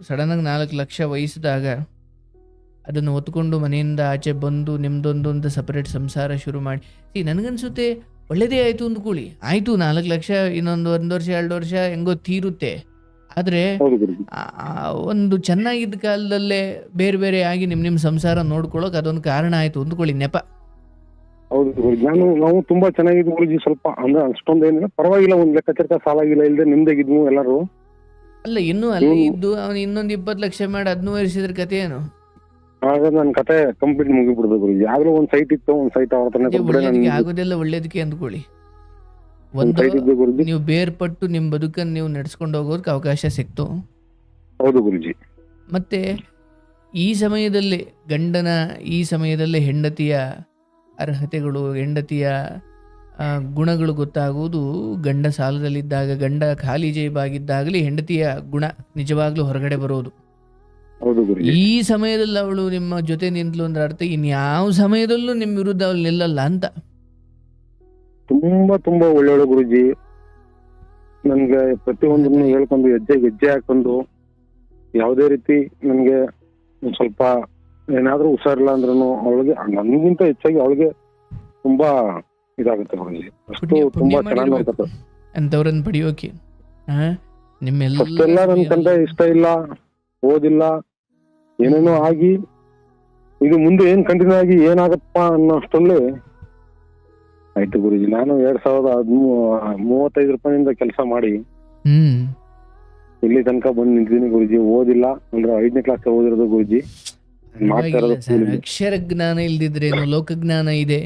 ಸಡನ್ ಆಗಿ 4 ಲಕ್ಷ ವಹಿಸಿದಾಗ ಅದನ್ನು ಹೊತ್ಕೊಂಡು ಮನೆಯಿಂದ ಆಚೆ ಬಂದು ನಿಮ್ದೊಂದು ಅಂತ ಸಪರೇಟ್ ಸಂಸಾರ ಶುರು ಮಾಡಿ, ನನಗನ್ಸುತ್ತೆ ಒಳ್ಳೇದೇ ಆಯ್ತು ಅಂದ್ಕೊಳ್ಳಿ. ಆಯ್ತು 4 ಲಕ್ಷ ಇನ್ನೊಂದು 1 ವರ್ಷ 2 ವರ್ಷ ಹೆಂಗೋ ತೀರುತ್ತೆ. ಆದ್ರೆ ಹೌದು ಗುರುಜಿ. ಒಂದು ಚೆನ್ನಾಗಿದ್ದ ಕಾಲದಲ್ಲೇ ಬೇರೆ ಬೇರೆ ಆಗಿ ನಿಮ್ ಸಂಸಾರ ನೋಡ್ಕೊಳ್ಳೋಕೆ ಅದೊಂದು ಕಾರಣ ಆಯ್ತು ಅಂದ್ಕೊಳ್ಳಿ, ನೆಪ. ಹೌದು ಗುರುಜಿ, ನಾವು ತುಂಬಾ ಚೆನ್ನಾಗಿದ್ವಿ ಗುರುಜಿ. ಸ್ವಲ್ಪ ಅಂದ್ರೆ ಅಷ್ಟೊಂದು ಏನಿಲ್ಲ, ಪರವಾಗಿಲ್ಲ, ಒಂದ್ ಲೆಕ್ಕಾಚಾರ ಸಾಲ ಆಗಿಲ್ಲ ಇಲ್ದೆ ನಿಮ್ದಾಗಿದ್ವು ಎಲ್ಲರೂ. ಅಲ್ಲ, ಇನ್ನೂ ಅಲ್ಲಿ ಇದ್ದು ಅವನು ಇನ್ನೊಂದು 20 ಲಕ್ಷ ಮಾಡಿ ಅದನ್ನೂ ಏರಿಸಿದ್ರ ಕತೆ ಏನು? ಆಗ ನನ್ ಕತೆ ಕಂಪ್ಲೀಟ್ ಮುಗಿಬಿಡ್ದು ಗುರುಜಿ. ಆದ್ರೂ ಒಂದ್ ಸೈಟ್ ಇತ್ತು, ಒಂದ್ ಸೈಟ್ ಅವ್ರ ಹತ್ರನೇ ಕೊಟ್ಬಿಟ್ಟೆ. ಒಳ್ಳೇದಕ್ಕೆ ಆಗೋದೆಲ್ಲ ಒಳ್ಳೇದಕ್ಕೆ ಅಂದ್ಕೊಳ್ಳಿ. ಒಂದ್ ಸೈಟ್ ಇದ್ದು ಗುರುಜಿ. ನೀವು ಬೇರ್ಪಟ್ಟು ನಿಮ್ಮ ಬದುಕನ್ನು ನೀವು ನಡೆಸ್ಕೊಂಡು ಹೋಗೋದಕ್ಕೆ ಅವಕಾಶ ಸಿಕ್ತು. ಹೌದು ಗುರುಜಿ. ಮತ್ತೆ ಈ ಸಮಯದಲ್ಲಿ ಗಂಡನ, ಈ ಸಮಯದಲ್ಲಿ ಹೆಂಡತಿಯ ಅರ್ಹತೆಗಳು, ಹೆಂಡತಿಯ ಗುಣಗಳು ಗೊತ್ತಾಗುವುದು ಗಂಡ ಸಾಲದಲ್ಲಿದ್ದಾಗ, ಗಂಡ ಖಾಲಿ ಜೇಬಾಗಿದ್ದಾಗಲೇ ಹೆಂಡತಿಯ ಗುಣ ನಿಜವಾಗ್ಲೂ ಹೊರಗಡೆ ಬರೋದು. ಹೌದು ಗುರುಜಿ. ಈ ಸಮಯದಲ್ಲಿ ಅವಳು ನಿಮ್ಮ ಜೊತೆ ನಿಂತಲು ಅಂದ್ರೆ ಅರ್ಥ ಇನ್ಯಾವ ಸಮಯದಲ್ಲೂ ನಿಮ್ಮ ವಿರುದ್ಧ ಅವಳು ನಿಲ್ಲಲ್ಲ ಅಂತ. ತುಂಬಾ ತುಂಬಾ ಒಳ್ಳೆ ಗುರುಜಿ. ನನ್ಗೆ ಪ್ರತಿಯೊಂದನ್ನು ಹೇಳ್ಕೊಂಡು ಹೆಜ್ಜೆ ಹಾಕೊಂಡು ಯಾವುದೇ ರೀತಿ ನನ್ಗೆ ಒಂದ್ ಸ್ವಲ್ಪ ಏನಾದ್ರೂ ಹುಷಾರಿಲ್ಲ ಅಂದ್ರೂ ಅವಳಿಗೆ, ನನ್ಗಿಂತ ಹೆಚ್ಚಾಗಿ ಅವಳಿಗೆ ತುಂಬಾ ಇದಾಗುತ್ತೆ ಗುರುಜಿ. ಅಷ್ಟು ತುಂಬಾ ಚೆನ್ನಾಗಿ ನೋಡ್ತಾರೆ ಅಂತವ್ರನ್ನ ಪಡಿಯೋಕೆ. ಅಷ್ಟೆಲ್ಲ ನನ್ ಕಂಡ ಇಷ್ಟ ಇಲ್ಲ, ಓದಿಲ್ಲ, ಏನೇನೋ ಆಗಿ ಇದು ಮುಂದೆ ಏನ್ ಕಂಟಿನ್ಯೂ ಆಗಿ ಏನಾಗಪ್ಪ ಅನ್ನೋ ಅಷ್ಟರಲ್ಲಿ ಆಯ್ತು ಗುರುಜಿ. ನಾನು 2,035 ರೂಪಾಯಿಂದ ಕೆಲಸ ಮಾಡಿ ಇಲ್ಲಿ ತನಕ ಬಂದು ನಿಂತಿದ್ದೀನಿ ಗುರುಜಿ. ಓದಿಲ್ಲ ಅಂದ್ರೆ 5ನೇ ಕ್ಲಾಸ್ ಓದಿರೋದು ಗುರುಜಿ. ಅಕ್ಷರ ಜ್ಞಾನ ಇಲ್ದಿದ್ರೇನು, ಲೋಕಜ್ಞಾನ ಇದೆ,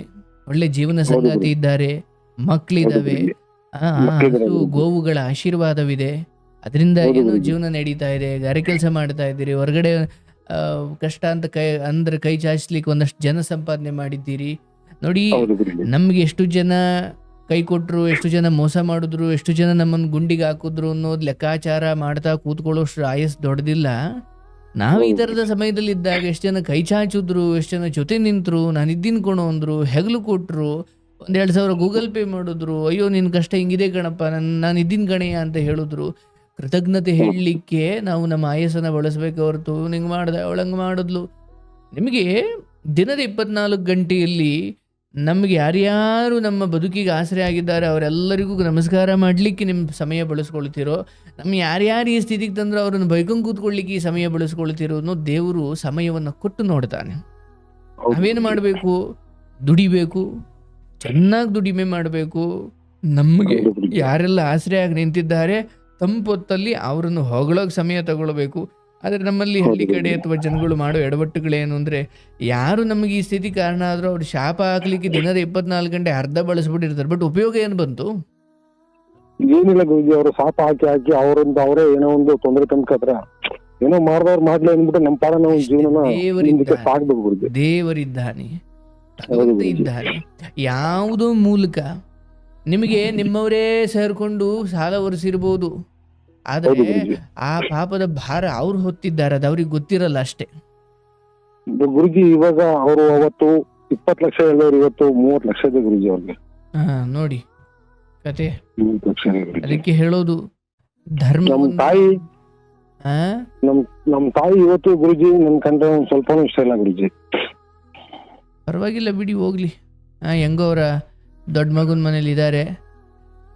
ಒಳ್ಳೆ ಜೀವನ ಸಂಗಾತಿ ಇದ್ದಾರೆ, ಮಕ್ಕಳಿದಾವೆ, ಗೋವುಗಳ ಆಶೀರ್ವಾದವಿದೆ, ಅದರಿಂದ ಏನೋ ಜೀವನ ನಡೀತಾ ಇದೆ. ಗಾರೆ ಕೆಲಸ ಮಾಡ್ತಾ ಇದ್ದೀರಿ, ಹೊರಗಡೆ ಕಷ್ಟ ಅಂತ ಕೈ ಚಾಚಲಿಕ್ಕೆ ಒಂದಷ್ಟು ಜನ ಸಂಪಾದನೆ ಮಾಡಿದ್ದೀರಿ. ನೋಡಿ, ನಮ್ಗೆ ಎಷ್ಟು ಜನ ಕೈ ಕೊಟ್ರು, ಎಷ್ಟು ಜನ ಮೋಸ ಮಾಡಿದ್ರು, ಎಷ್ಟು ಜನ ನಮ್ಮನ್ನು ಗುಂಡಿಗೆ ಹಾಕಿದ್ರು ಅನ್ನೋದು ಲೆಕ್ಕಾಚಾರ ಮಾಡ್ತಾ ಕೂತ್ಕೊಳ್ಳೋಷ್ಟು ಆಯಸ್ ದೊಡ್ಡದಿಲ್ಲ. ನಾವು ಈ ಥರದ ಸಮಯದಲ್ಲಿ ಇದ್ದಾಗ ಎಷ್ಟು ಜನ ಕೈ ಚಾಚಿದ್ರು, ಎಷ್ಟು ಜನ ಜೊತೆ ನಿಂತರು, ನಾನು ಇದ್ದೀನಿ ಕೊಣೋ ಅಂದರು, ಹೆಗಲು ಕೊಟ್ಟರು, 1,000 ಗೂಗಲ್ ಪೇ ಮಾಡಿದ್ರು, ಅಯ್ಯೋ ನಿನ್ನ ಕಷ್ಟ ಹಿಂಗಿದೆ ಕಣಪ್ಪ, ನಾನು ಇದ್ದೀನಿ ಕಣೆಯ ಅಂತ ಹೇಳಿದ್ರು. ಕೃತಜ್ಞತೆ ಹೇಳಲಿಕ್ಕೆ ನಾವು ನಮ್ಮ ಆಯಸ್ಸನ್ನು ಬಳಸಬೇಕು ಹೊರತು ನಿಂಗೆ ಮಾಡ್ದೆ ಅವಳಂಗೆ ಮಾಡಿದ್ಲು. ನಿಮಗೆ ದಿನದ 24 ಗಂಟೆಯಲ್ಲಿ ನಮಗೆ ಯಾರ್ಯಾರು ನಮ್ಮ ಬದುಕಿಗೆ ಆಸರೆ ಆಗಿದ್ದಾರೆ ಅವರೆಲ್ಲರಿಗೂ ನಮಸ್ಕಾರ ಮಾಡಲಿಕ್ಕೆ ನಿಮ್ಮ ಸಮಯ ಬಳಸ್ಕೊಳ್ತಿರೋ, ನಮ್ಮ ಯಾರ್ಯಾರು ಈ ಸ್ಥಿತಿಗೆ ತಂದರೂ ಅವ್ರನ್ನ ಬೈಕೊಂಡು ಕೂತ್ಕೊಳ್ಳಿಕ್ಕೆ ಈ ಸಮಯ ಬಳಸ್ಕೊಳ್ತಿರೋ ಅನ್ನೋ ದೇವರು ಸಮಯವನ್ನು ಕೊಟ್ಟು ನೋಡ್ತಾನೆ. ನಾವೇನು ಮಾಡಬೇಕು? ದುಡಿಬೇಕು, ಚೆನ್ನಾಗಿ ದುಡಿಮೆ ಮಾಡಬೇಕು. ನಮಗೆ ಯಾರೆಲ್ಲ ಆಸರೆಯಾಗಿ ನಿಂತಿದ್ದಾರೆ ತಂಪೊತ್ತಲ್ಲಿ ಅವರನ್ನು ಹೊಗಳೋಕೆ ಸಮಯ ತಗೊಳ್ಬೇಕು. ಆದರೆ ನಮ್ಮಲ್ಲಿ ಹಳ್ಳಿ ಕಡೆ ಅಥವಾ ಜನಗಳು ಮಾಡೋ ಎಡವಟ್ಟುಗಳೇನು ಅಂದರೆ, ಯಾರು ನಮಗೆ ಈ ಸ್ಥಿತಿ ಕಾರಣ ಆದರೂ ಅವ್ರು ಶಾಪ ಹಾಕ್ಲಿಕ್ಕೆ ದಿನದ 24 ಗಂಟೆ ಅರ್ಧ ಬಳಸ್ಬಿಟ್ಟಿರ್ತಾರೆ. ಬಟ್ ಉಪಯೋಗ ಏನು ಬಂತು? ಏನಿಲ್ಲ ಗುರುಜಿ, ಅವರು ಶಾಪ ಹಾಕಿ ಅವರೇ ಏನೋ ಒಂದು ತೊಂದರೆ ತಂದ್ಕತ್ರ, ಏನೋ ಮಾಡ್ದವ್ರು ಮಾಡ್ಲಿ ಅಂದ್ಬಿಟ್ಟು ನಮ್ಮ ಪಾಡ ನಾವು ಜೀವನ ಸಾಗ್ಬೇಕು ಗುರುಜಿ. ದೇವರಿದ್ದಾನೆ, ಭಗವಂತ ಇದ್ದಾನೆ. ಯಾವುದೋ ಮೂಲಕ ನಿಮಗೆ ನಿಮ್ಮವರೇ ಸೇರ್ಕೊಂಡು ಸಾಲ ಒರೆಸಿರ್ಬೋದು, ಆದರೆ ಆ ಪಾಪದ ಭಾರ ಅವ್ರು ಹೊತ್ತಿದ್ದಾರೆ, ಅದು ಅವ್ರಿಗೆ ಗೊತ್ತಿರಲ್ಲ ಅಷ್ಟೇ. ಗುರುಜಿ ಇವಾಗ ಅವರು ಅವತ್ತು 20 ಲಕ್ಷ ಹೇಳಿದವ್ರು ಇವತ್ತು 30 ಲಕ್ಷ ಇದೆ ಗುರುಜಿ ಅವ್ರಿಗೆ. ನೋಡಿ ಕತೆ. 30 ಲಕ್ಷ ಇದೆ ಗುರೂಜಿ. ಅದಕ್ಕೆ ಹೇಳೋದು ಧರ್ಮ. ನಮ್ ತಾಯಿ ಇವತ್ತು ಗುರುಜಿ ನನ್ ಕಂಡ್ರೆ ಒಂದ್ ಸ್ವಲ್ಪನೂ ಇಷ್ಟ ಇಲ್ಲ ಗುರುಜಿ. ಪರವಾಗಿಲ್ಲ ಬಿಡಿ, ಹೋಗ್ಲಿ. ಹೆಂಗೋ ಅವರ ದೊಡ್ಡ ಮಗನ ಮನೇಲಿ ಇದ್ದಾರೆ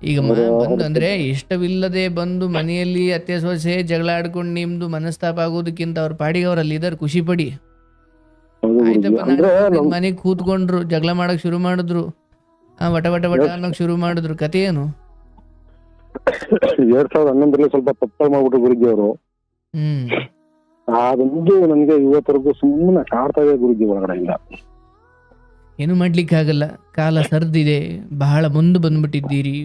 ಈಗ. ಬಂದು ಅಂದ್ರೆ ಇಷ್ಟವಿಲ್ಲದೆ ಬಂದು ಮನೆಯಲ್ಲಿ ಅತ್ತೆ ಸೊಸೆ ಜಗಳ ಆಡ್ಕೊಂಡು ನಿಮ್ದು ಮನಸ್ತಾಪ ಆಗೋದಕ್ಕಿಂತ ಅವ್ರ ಪಾಡಿಗೆ ಅವ್ರಲ್ಲಿ ಇದಾರೆ, ಖುಷಿ ಪಡಿ. ಆಯ್ತಪ್ಪ, ಮನೆಗ್ ಕೂತ್ಕೊಂಡ್ರು, ಜಗಳ ಮಾಡಕ್ ಶುರು ಮಾಡಿದ್ರು, ವಟ ವಟ ವಟ ಅನ್ನೋಕ್ ಶುರು ಮಾಡಿದ್ರು. ಕತೆ ಏನು? 2011 ಸ್ವಲ್ಪ ತಪ್ಪು ಮಾಡ್ಬಿಟ್ರು ಗುರುಜಿ ಅವರು. ಅದೊಂದು ನನ್ಗೆ ಇವತ್ತರೆಗೂ ಸುಮ್ಮನೆ ಕಾಡ್ತಾ ಇದೆ ಗುರುಜಿ ಒಳಗಡೆಯಿಂದ. ಏನು ಮಾಡ್ಲಿಕ್ಕೆ ಆಗಲ್ಲ, ಕಾಲ ಸರ್ದಿದೆ, ಬಹಳ ಮುಂದೆ ಬಂದ್ಬಿಟ್ಟಿದ್ದೀರಿ.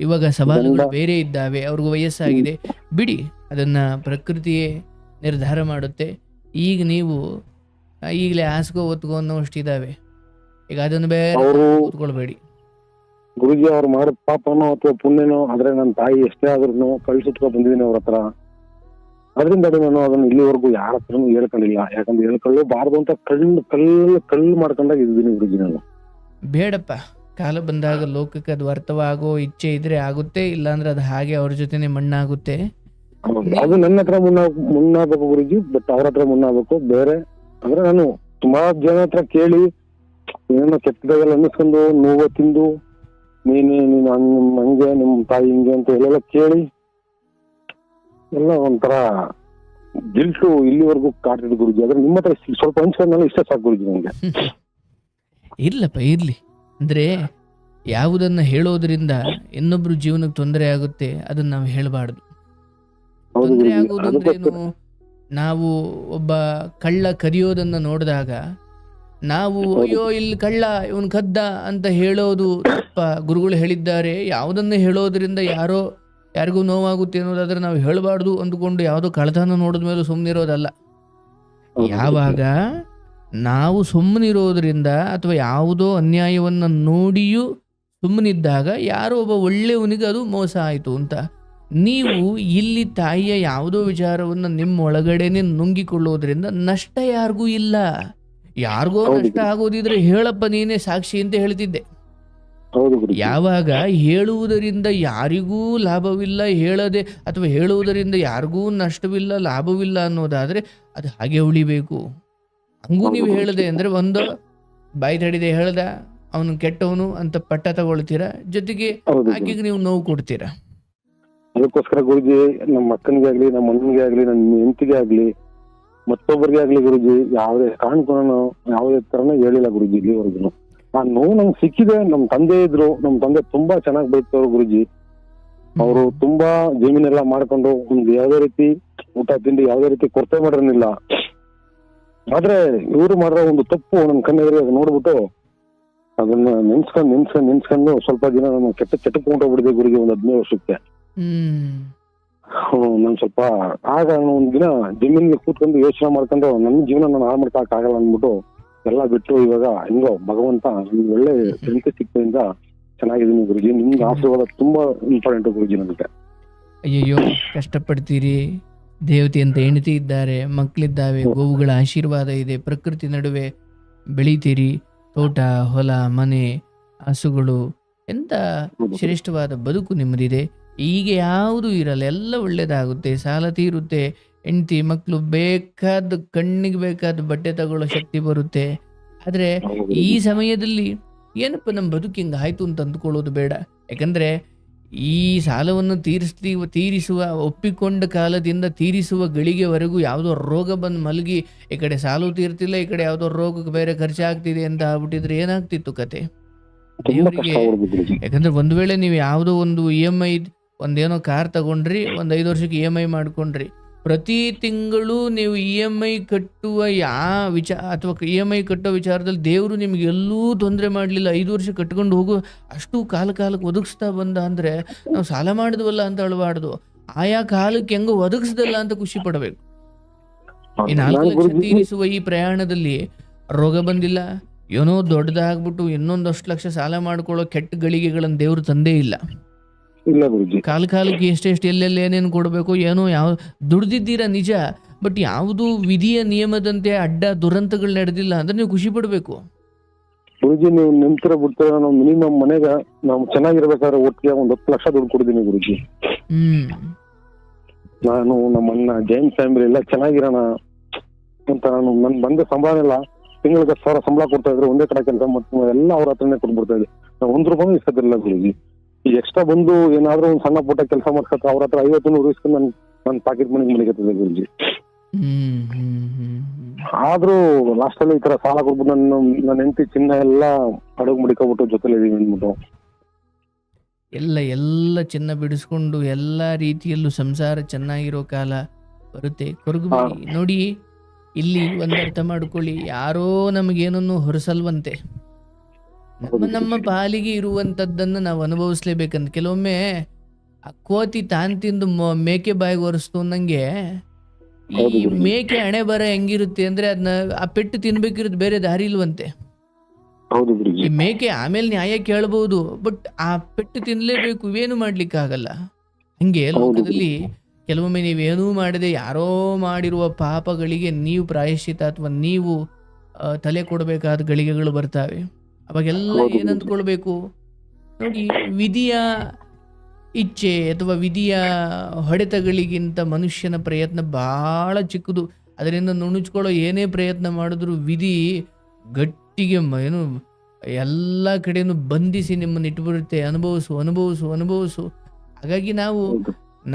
ಇವಾಗ ಸವಾಲುಗಳು ಬೇರೆ ಇದ್ದಾವೆ, ಅವ್ರಿಗೂ ವಯಸ್ಸಾಗಿದೆ, ಬಿಡಿ, ಅದನ್ನ ಪ್ರಕೃತಿಯೇ ನಿರ್ಧಾರ ಮಾಡುತ್ತೆ. ಈಗ ನೀವು ಈಗಲೇ ಹಾಸ್ಕೋ ಒತ್ಕೋ ಅನ್ನೋಷ್ಟಿದ್ದಾವೆ, ಈಗ ಅದನ್ನು ಬೇರೆ ಕೂತ್ಕೊಳ್ಬೇಡಿ. ಗುರುಜಿ ಅವ್ರು ಮಾಡೋ ಪಾಪನೋ ಅಥವಾ ಪುಣ್ಯನೋ, ಆದ್ರೆ ನನ್ನ ತಾಯಿ ಎಷ್ಟೇ ಆದ್ರೂ ಕಳ್ಸುತ್ಕೊ ಬಂದಿದ್ದೀನಿ ಅವ್ರ ಹತ್ರ. ಅದರಿಂದ ನಾನು ಅದನ್ನ ಇಲ್ಲಿವರೆಗೂ ಯಾರ ಹತ್ರನೂ ಹೇಳ್ಕೊಂಡಿಲ್ಲ, ಯಾಕಂದ್ರೆ ಹೇಳ್ಕೊಳ್ಳಬಾರ್ದು ಅಂತ ಕಳ್ಳು ಮಾಡ್ಕೊಂಡಾಗ ಇದ್ದೀನಿ ಗುರುಜಿ ನಾನು. ಬೇಡಪ್ಪ, ಕಾಲ ಬಂದಾಗ ಲೋಕಕ್ಕೆ ಅದು ಅರ್ಥವಾಗೋ ಇಚ್ಛೆ ಇದ್ರೆ ಆಗುತ್ತೆ, ಇಲ್ಲಾಂದ್ರೆ ಅದು ಹಾಗೆ ಅವ್ರ ಜೊತೆನೆ ಮಣ್ಣಾಗುತ್ತೆ. ಅದು ನನ್ನ ಹತ್ರ ಮುನ್ನಾಗಬೇಕು ಗುರುಜಿ, ಬಟ್ ಅವ್ರ ಹತ್ರ ಮುನ್ನಾಗಬೇಕು ಬೇರೆ. ಅಂದ್ರೆ ನಾನು ತುಂಬಾ ಜನ ಹತ್ರ ಕೇಳಿ ಏನೋ ಕೆಟ್ಟದಾಗೆಲ್ಲ ಅನ್ನಿಸ್ಕೊಂಡು ನೋವು ತಿಂದು ನೀನು ಹಂಗೆ ನಿಮ್ ತಾಯಿ ಹಿಂಗೆ ಅಂತ ಎಲ್ಲ ಕೇಳಿ ಎಲ್ಲ ಒಂಥರ ಗಿಲ್ಟು ಇಲ್ಲಿವರೆಗೂ ಕಾಡ್ತಿದ್ದು ಗುರುಜಿ. ಆದ್ರೆ ನಿಮ್ಮ ಹತ್ರ ಸ್ವಲ್ಪ ಹಂಚ್ಕೊಂಡ್ಮೇಲೆ ಇಷ್ಟ ಸಾಕು ಗುರುಜಿ ನಂಗೆ. ಇರ್ಲಪ್ಪ, ಇರ್ಲಿ. ಅಂದ್ರೆ ಯಾವುದನ್ನ ಹೇಳೋದ್ರಿಂದ ಇನ್ನೊಬ್ರು ಜೀವನಕ್ಕೆ ತೊಂದರೆ ಆಗುತ್ತೆ, ಅದನ್ನ ನಾವು ಹೇಳಬಾರ್ದು. ತೊಂದರೆ ಆಗೋದು ಅಂದ್ರೇನು? ನಾವು ಒಬ್ಬ ಕಳ್ಳ ಕದಿಯೋದನ್ನ ನೋಡಿದಾಗ ನಾವು ಅಯ್ಯೋ ಇಲ್ಲಿ ಕಳ್ಳ, ಇವನ್ ಕದ್ದ ಅಂತ ಹೇಳೋದು ತಪ್ಪ. ಗುರುಗಳು ಹೇಳಿದ್ದಾರೆ, ಯಾವುದನ್ನ ಹೇಳೋದ್ರಿಂದ ಯಾರಿಗೂ ನೋವಾಗುತ್ತೆ ಅನ್ನೋದಾದ್ರೆ ನಾವು ಹೇಳಬಾರ್ದು ಅಂದ್ಕೊಂಡು ಯಾವುದೋ ಕಳ್ಳತನ ನೋಡಿದ ಮೇಲೆ ಸುಮ್ಮನಿರೋದಲ್ಲ. ಯಾವಾಗ ನಾವು ಸುಮ್ಮನಿರೋದ್ರಿಂದ ಅಥವಾ ಯಾವುದೋ ಅನ್ಯಾಯವನ್ನ ನೋಡಿಯೂ ಸುಮ್ಮನಿದ್ದಾಗ ಯಾರೋ ಒಬ್ಬ ಒಳ್ಳೆಯವನಿಗೆ ಅದು ಮೋಸ ಆಯಿತು ಅಂತ. ನೀವು ಇಲ್ಲಿ ತಾಯಿಯ ಯಾವುದೋ ವಿಚಾರವನ್ನು ನಿಮ್ಮ ಒಳಗಡೆನೆ ನುಂಗಿಕೊಳ್ಳೋದ್ರಿಂದ ನಷ್ಟ ಯಾರಿಗೂ ಇಲ್ಲ. ಯಾರಿಗೋ ನಷ್ಟ ಆಗೋದಿದ್ರೆ ಹೇಳಪ್ಪ ನೀನೇ ಸಾಕ್ಷಿ ಅಂತ ಹೇಳ್ತಿದ್ದೆ. ಯಾವಾಗ ಹೇಳುವುದರಿಂದ ಯಾರಿಗೂ ಲಾಭವಿಲ್ಲ, ಹೇಳದೆ ಅಥವಾ ಹೇಳುವುದರಿಂದ ಯಾರಿಗೂ ನಷ್ಟವಿಲ್ಲ, ಲಾಭವಿಲ್ಲ ಅನ್ನೋದಾದ್ರೆ ಅದು ಹಾಗೆ ಉಳಿಬೇಕು. ಹಂಗೂ ನೀವು ಹೇಳದೆ ಅಂದ್ರೆ ಒಂದು ಬಾಯಿ ತಡಿದೆ ಹೇಳ್ದ ಅವನು ಕೆಟ್ಟವನು ಅಂತ ಪಟ್ಟ ತಗೊಳ್ತೀರಾ, ಜೊತೆಗೆ ಆಕೆಗೆ ನೀವು ನೋವು ಕೊಡ್ತೀರಾ. ಅದಕ್ಕೋಸ್ಕರ ಗುರುಜಿ ನಮ್ಮ ಅಕ್ಕನಿಗೆ ಆಗ್ಲಿ, ನಮ್ಮ ಅಣ್ಣನಿಗೆ ಆಗ್ಲಿ, ನನ್ನ ಹೆಂಡತಿಗೆ ಆಗ್ಲಿ, ಮತ್ತೊಬ್ಬರಿಗೆ ಆಗ್ಲಿ ಗುರುಜಿ ಯಾವುದೇ ಕಾರಣಕ್ಕೂ ನಾನು ಯಾವುದೇ ತರನ ಹೇಳಿಲ್ಲ ಗುರುಜಿ ಇಲ್ಲಿವರೆಗೂ. ಆ ನೋವು ನಂಗೆ ಸಿಕ್ಕಿದೆ. ನಮ್ ತಂದೆ ಇದ್ರು, ನಮ್ ತಂದೆ ತುಂಬಾ ಚೆನ್ನಾಗಿ ಬೈತವ್ರು ಗುರುಜಿ. ಅವರು ತುಂಬಾ ಜಮೀನೆಲ್ಲ ಮಾಡ್ಕೊಂಡು ಒಂದು ಯಾವ್ದೇ ರೀತಿ ಊಟ ತಿಂಡಿ ಯಾವ್ದೇ ರೀತಿ ಕೊರತೆ ಮಾಡಿರಲಿಲ್ಲ. ಆದ್ರೆ ಇವ್ರು ಮಾಡಿರೋ ಒಂದು ತಪ್ಪು ನಮ್ ಕಣ್ಣೆದುರು ನೋಡ್ಬಿಟ್ಟು ಅದನ್ನ ನೆನ್ಸ್ಕೊಂಡು ಸ್ವಲ್ಪ ದಿನ ನಾನು ಕೆಟ್ಟಕ್ಕೆ ಹೊಂಟೋಗ್ಬಿಟ್ಟಿದೆ ಗುರುಜಿ. ಒಂದು 15 ವರ್ಷಕ್ಕೆ ನಾನು ಸ್ವಲ್ಪ ಆಗ ಒಂದ್ ದಿನ ಜಮೀನಿಗೆ ಕೂತ್ಕೊಂಡು ಯೋಚನೆ ಮಾಡ್ಕೊಂಡು ನನ್ನ ಜೀವನ ನಾನು ಹಾಳು ಮಾಡ್ಕೊಳಕ್ ಆಗಲ್ಲ ಅಂದ್ಬಿಟ್ಟು ಎಲ್ಲ ಬಿಟ್ಟು ಇವಾಗ ಹೆಂಗೋ ಭಗವಂತ ಒಳ್ಳೆ ಹೆಂಡತಿ ಸಿಕ್ಕಿದ್ರಿಂದ ಚೆನ್ನಾಗಿದ್ದೀನಿ ಗುರುಜಿ. ನಿಮ್ಗೆ ಆಶೀರ್ವಾದ ತುಂಬಾ ಇಂಪಾರ್ಟೆಂಟ್ ಗುರುಜಿ ನನಗೆ. ಅಯ್ಯಯ್ಯೋ, ಕಷ್ಟಪಡ್ತೀರಿ, ದೇವತೆ ಅಂತ ಹೆಂಡತಿ ಇದ್ದಾರೆ, ಮಕ್ಕಳಿದ್ದಾವೆ, ಗೋವುಗಳ ಆಶೀರ್ವಾದ ಇದೆ, ಪ್ರಕೃತಿ ನಡುವೆ ಬೆಳಿತೀರಿ, ತೋಟ ಹೊಲ ಮನೆ ಹಸುಗಳು, ಎಂತ ಶ್ರೇಷ್ಠವಾದ ಬದುಕು ನಿಮ್ಮದಿದೆ. ಈಗ ಯಾವುದು ಇರಲ್ಲ, ಎಲ್ಲ ಒಳ್ಳೇದಾಗುತ್ತೆ, ಸಾಲ ತೀರುತ್ತೆ, ಹೆಂಡತಿ ಮಕ್ಕಳು ಬೇಕಾದ ಕಣ್ಣಿಗೆ ಬೇಕಾದ ಬಟ್ಟೆ ತಗೊಳ್ಳೋ ಶಕ್ತಿ ಬರುತ್ತೆ. ಆದ್ರೆ ಈ ಸಮಯದಲ್ಲಿ ಏನಪ್ಪ ನಮ್ಮ ಬದುಕು ಹಿಂಗ ಆಯ್ತು ಅಂತ ಅಂದ್ಕೊಳ್ಳೋದು ಬೇಡ. ಯಾಕಂದ್ರೆ ಈ ಸಾಲವನ್ನು ತೀರಿಸುವ ಒಪ್ಪಿಕೊಂಡ ಕಾಲದಿಂದ ತೀರಿಸುವ ಗಳಿಗೆವರೆಗೂ ಯಾವುದೋ ರೋಗ ಬಂದು ಮಲಗಿ ಈ ಕಡೆ ಸಾಲು ತೀರ್ತಿಲ್ಲ, ಈ ಕಡೆ ಯಾವುದೋ ರೋಗಕ್ಕೆ ಬೇರೆ ಖರ್ಚಾಗ್ತಿದೆ ಅಂತ ಆಗ್ಬಿಟ್ಟಿದ್ರೆ ಏನಾಗ್ತಿತ್ತು ಕತೆ ದೇವರಿಗೆ. ಯಾಕಂದ್ರೆ ಒಂದು ವೇಳೆ ನೀವು ಯಾವುದೋ ಒಂದು EMI ಒಂದೇನೋ ಕಾರ್ ತಗೊಂಡ್ರಿ, ಒಂದು 5 ವರ್ಷಕ್ಕೆ EMI ಮಾಡ್ಕೊಂಡ್ರಿ, ಪ್ರತಿ ತಿಂಗಳು ನೀವು EMI ಕಟ್ಟುವ ಅಥವಾ EMI ಕಟ್ಟೋ ವಿಚಾರದಲ್ಲಿ ದೇವರು ನಿಮ್ಗೆ ಎಲ್ಲೂ ತೊಂದರೆ ಮಾಡಲಿಲ್ಲ, 5 ವರ್ಷ ಕಟ್ಕೊಂಡು ಹೋಗು ಅಷ್ಟು ಕಾಲಕ್ಕೆ ಒದಗಿಸ್ತಾ ಬಂದ ಅಂದ್ರೆ ನಾವು ಸಾಲ ಮಾಡಿದ್ವಲ್ಲ ಅಂತ ಅಳಬಾರ್ದು, ಆಯಾ ಕಾಲಕ್ಕೆ ಹೆಂಗೋ ಒದಗಿಸ್ದಲ್ಲ ಅಂತ ಖುಷಿ ಪಡಬೇಕು. ಈ 4 ಲಕ್ಷ ತೀರಿಸುವ ಈ ಪ್ರಯಾಣದಲ್ಲಿ ರೋಗ ಬಂದಿಲ್ಲ, ಏನೋ ದೊಡ್ಡದಾಗ್ಬಿಟ್ಟು ಇನ್ನೊಂದಷ್ಟು ಲಕ್ಷ ಸಾಲ ಮಾಡ್ಕೊಳ್ಳೋ ಕೆಟ್ಟ ಗಳಿಗೆಗಳನ್ನು ದೇವ್ರು ತಂದೇ ಇಲ್ಲ. ಇಲ್ಲ ಗುರುಜಿ. ಕಾಲಕ್ಕೆ ಎಷ್ಟೆಷ್ಟು ಎಲ್ಲೆಲ್ಲಿ ಏನೇನು ಕೊಡಬೇಕು ಏನೋ ಯಾವ ದುಡ್ದಿದ್ದೀರಾ ನಿಜ, ಬಟ್ ಯಾವುದು ವಿಧಿಯ ನಿಯಮದಂತೆ ಅಡ್ಡ ದುರಂತಗಳು ನಡೆದಿಲ್ಲ ಅಂದ್ರೆ ನೀವು ಖುಷಿ ಪಡ್ಬೇಕು. ಗುರುಜಿ ನೀವು ನಿಂತಿರ ಬಿಡ್ತೀರ, ನಾವು ಮಿನಿಮಮ್ ಮನೆಗ ನಾವು ಚೆನ್ನಾಗಿರ್ಬೇಕಾದ್ರೆ ಒಟ್ಟಿಗೆ 10 ಲಕ್ಷ ದುಡ್ಡು ಕೊಡಿದೀನಿ ಗುರುಜಿ. ನಾನು ನಮ್ಮನ್ನ ಜೈನ್ ಫ್ಯಾಮಿಲಿ ಎಲ್ಲ ಚೆನ್ನಾಗಿರೋಣ ಅಂತ ನಾನು ನನ್ ಬಂದ ಸಂಬಳ ಎಲ್ಲ ತಿಂಗಳಿಗೆ 10,000 ಸಂಬಳ ಕೊಡ್ತಾ ಇದ್ರು, ಒಂದೇ ಕಡೆ ಕೆಲಸ ಮಾಡ್ತೀನಿ, ಎಲ್ಲ ಅವ್ರ ಹತ್ರನೇ ಕೊಟ್ಬಿಡ್ತಾ ಇದ್ದೆ. ನಾವು 1 ರೂಪಾಯಿ ಇಸ್ಕೊತಿರ್ಲಿಲ್ಲ ಗುರುಜಿ. ಈಗ ಎಕ್ಸ್ಟ್ರಾ ಬಂದು ಏನಾದ್ರೂ ಒಂದು ಸಣ್ಣ ಪುಟ್ಟ ಕೆಲಸ ಮಾಡ್ಕೊತ ಅವ್ರ ಹತ್ರ 50-100 ಇಸ್ಕೊಂಡು ನನ್ ಪಾಕೆಟ್ ಮನಿಗೆ ಮಲಿಕತ್ತದೆ ಗುರುಜಿ. ಆದ್ರೂ ಲಾಸ್ಟ್ ಅಲ್ಲಿ ಈ ತರ ಸಾಲ ಕೊಟ್ಬಿಟ್ಟು ನನ್ನ ಹೆಂಡತಿ ಚಿನ್ನ ಎಲ್ಲ ಅಡಗು ಮಡಿಕೊಬಿಟ್ಟು ಜೊತೆಲಿ ಇದೀವಿ ಅಂದ್ಬಿಟ್ಟು ಎಲ್ಲ ಚಿನ್ನ ಬಿಡಿಸ್ಕೊಂಡು ಎಲ್ಲ ರೀತಿಯಲ್ಲೂ ಸಂಸಾರ ಚೆನ್ನಾಗಿರೋ ಕಾಲ ಬರುತ್ತೆ. ಕೊರಗಬೇಡಿ. ನೋಡಿ, ಇಲ್ಲಿ ಒಂದು ಅರ್ಥ ಮಾಡ್ಕೊಳ್ಳಿ, ಯಾರೋ ನಮಗೇನನ್ನು ಹೊರಸಲ್ವಂತೆ. ನಮ್ಮ ಪಾಲಿಗೆ ಇರುವಂತದ್ದನ್ನ ನಾವು ಅನುಭವಿಸ್ಲೇಬೇಕಂತ. ಕೆಲವೊಮ್ಮೆ ಆ ಕೋತಿ ತಾನ್ ತಿಂದು ಮೇಕೆ ಬಾಯಿಗೆ ಒರೆಸ್ತು ಅನ್ನಂಗೆ ಈ ಮೇಕೆ ಹಣೆ ಬರ ಹೆಂಗಿರುತ್ತೆ ಅಂದ್ರೆ ಅದನ್ನ ಆ ಪೆಟ್ಟು ತಿನ್ಬೇಕಿರೋದು, ಬೇರೆ ದಾರಿ ಇಲ್ವಂತೆ. ಈ ಮೇಕೆ ಆಮೇಲೆ ನ್ಯಾಯ ಕೇಳಬಹುದು, ಬಟ್ ಆ ಪೆಟ್ಟು ತಿನ್ಲೇಬೇಕು, ಏನು ಮಾಡ್ಲಿಕ್ಕೆ ಆಗಲ್ಲ. ಹಂಗೆ ಲೋಕದಲ್ಲಿ ಕೆಲವೊಮ್ಮೆ ನೀವೇನೂ ಮಾಡದೆ ಯಾರೋ ಮಾಡಿರುವ ಪಾಪಗಳಿಗೆ ನೀವು ಪ್ರಾಯಶ್ಚಿತ ಅಥವಾ ನೀವು ತಲೆ ಕೊಡಬೇಕಾದ ಗಳಿಗೆಗಳು ಬರ್ತಾವೆ. ಅವಾಗೆಲ್ಲ ಏನಂದ್ಕೊಳ್ಬೇಕು ನೋಡಿ, ವಿಧಿಯ ಇಚ್ಛೆ ಅಥವಾ ವಿಧಿಯ ಹೊಡೆತಗಳಿಗಿಂತ ಮನುಷ್ಯನ ಪ್ರಯತ್ನ ಬಹಳ ಚಿಕ್ಕದು. ಅದರಿಂದ ನುಣುಚ್ಕೊಳ್ಳೋ ಏನೇ ಪ್ರಯತ್ನ ಮಾಡಿದ್ರು ವಿಧಿ ಗಟ್ಟಿಗೆ ಏನು ಎಲ್ಲ ಕಡೆನೂ ಬಂಧಿಸಿ ನಿಮ್ಮನ್ನು ಇಟ್ಬಿಡುತ್ತೆ. ಅನುಭವಿಸು. ಹಾಗಾಗಿ ನಾವು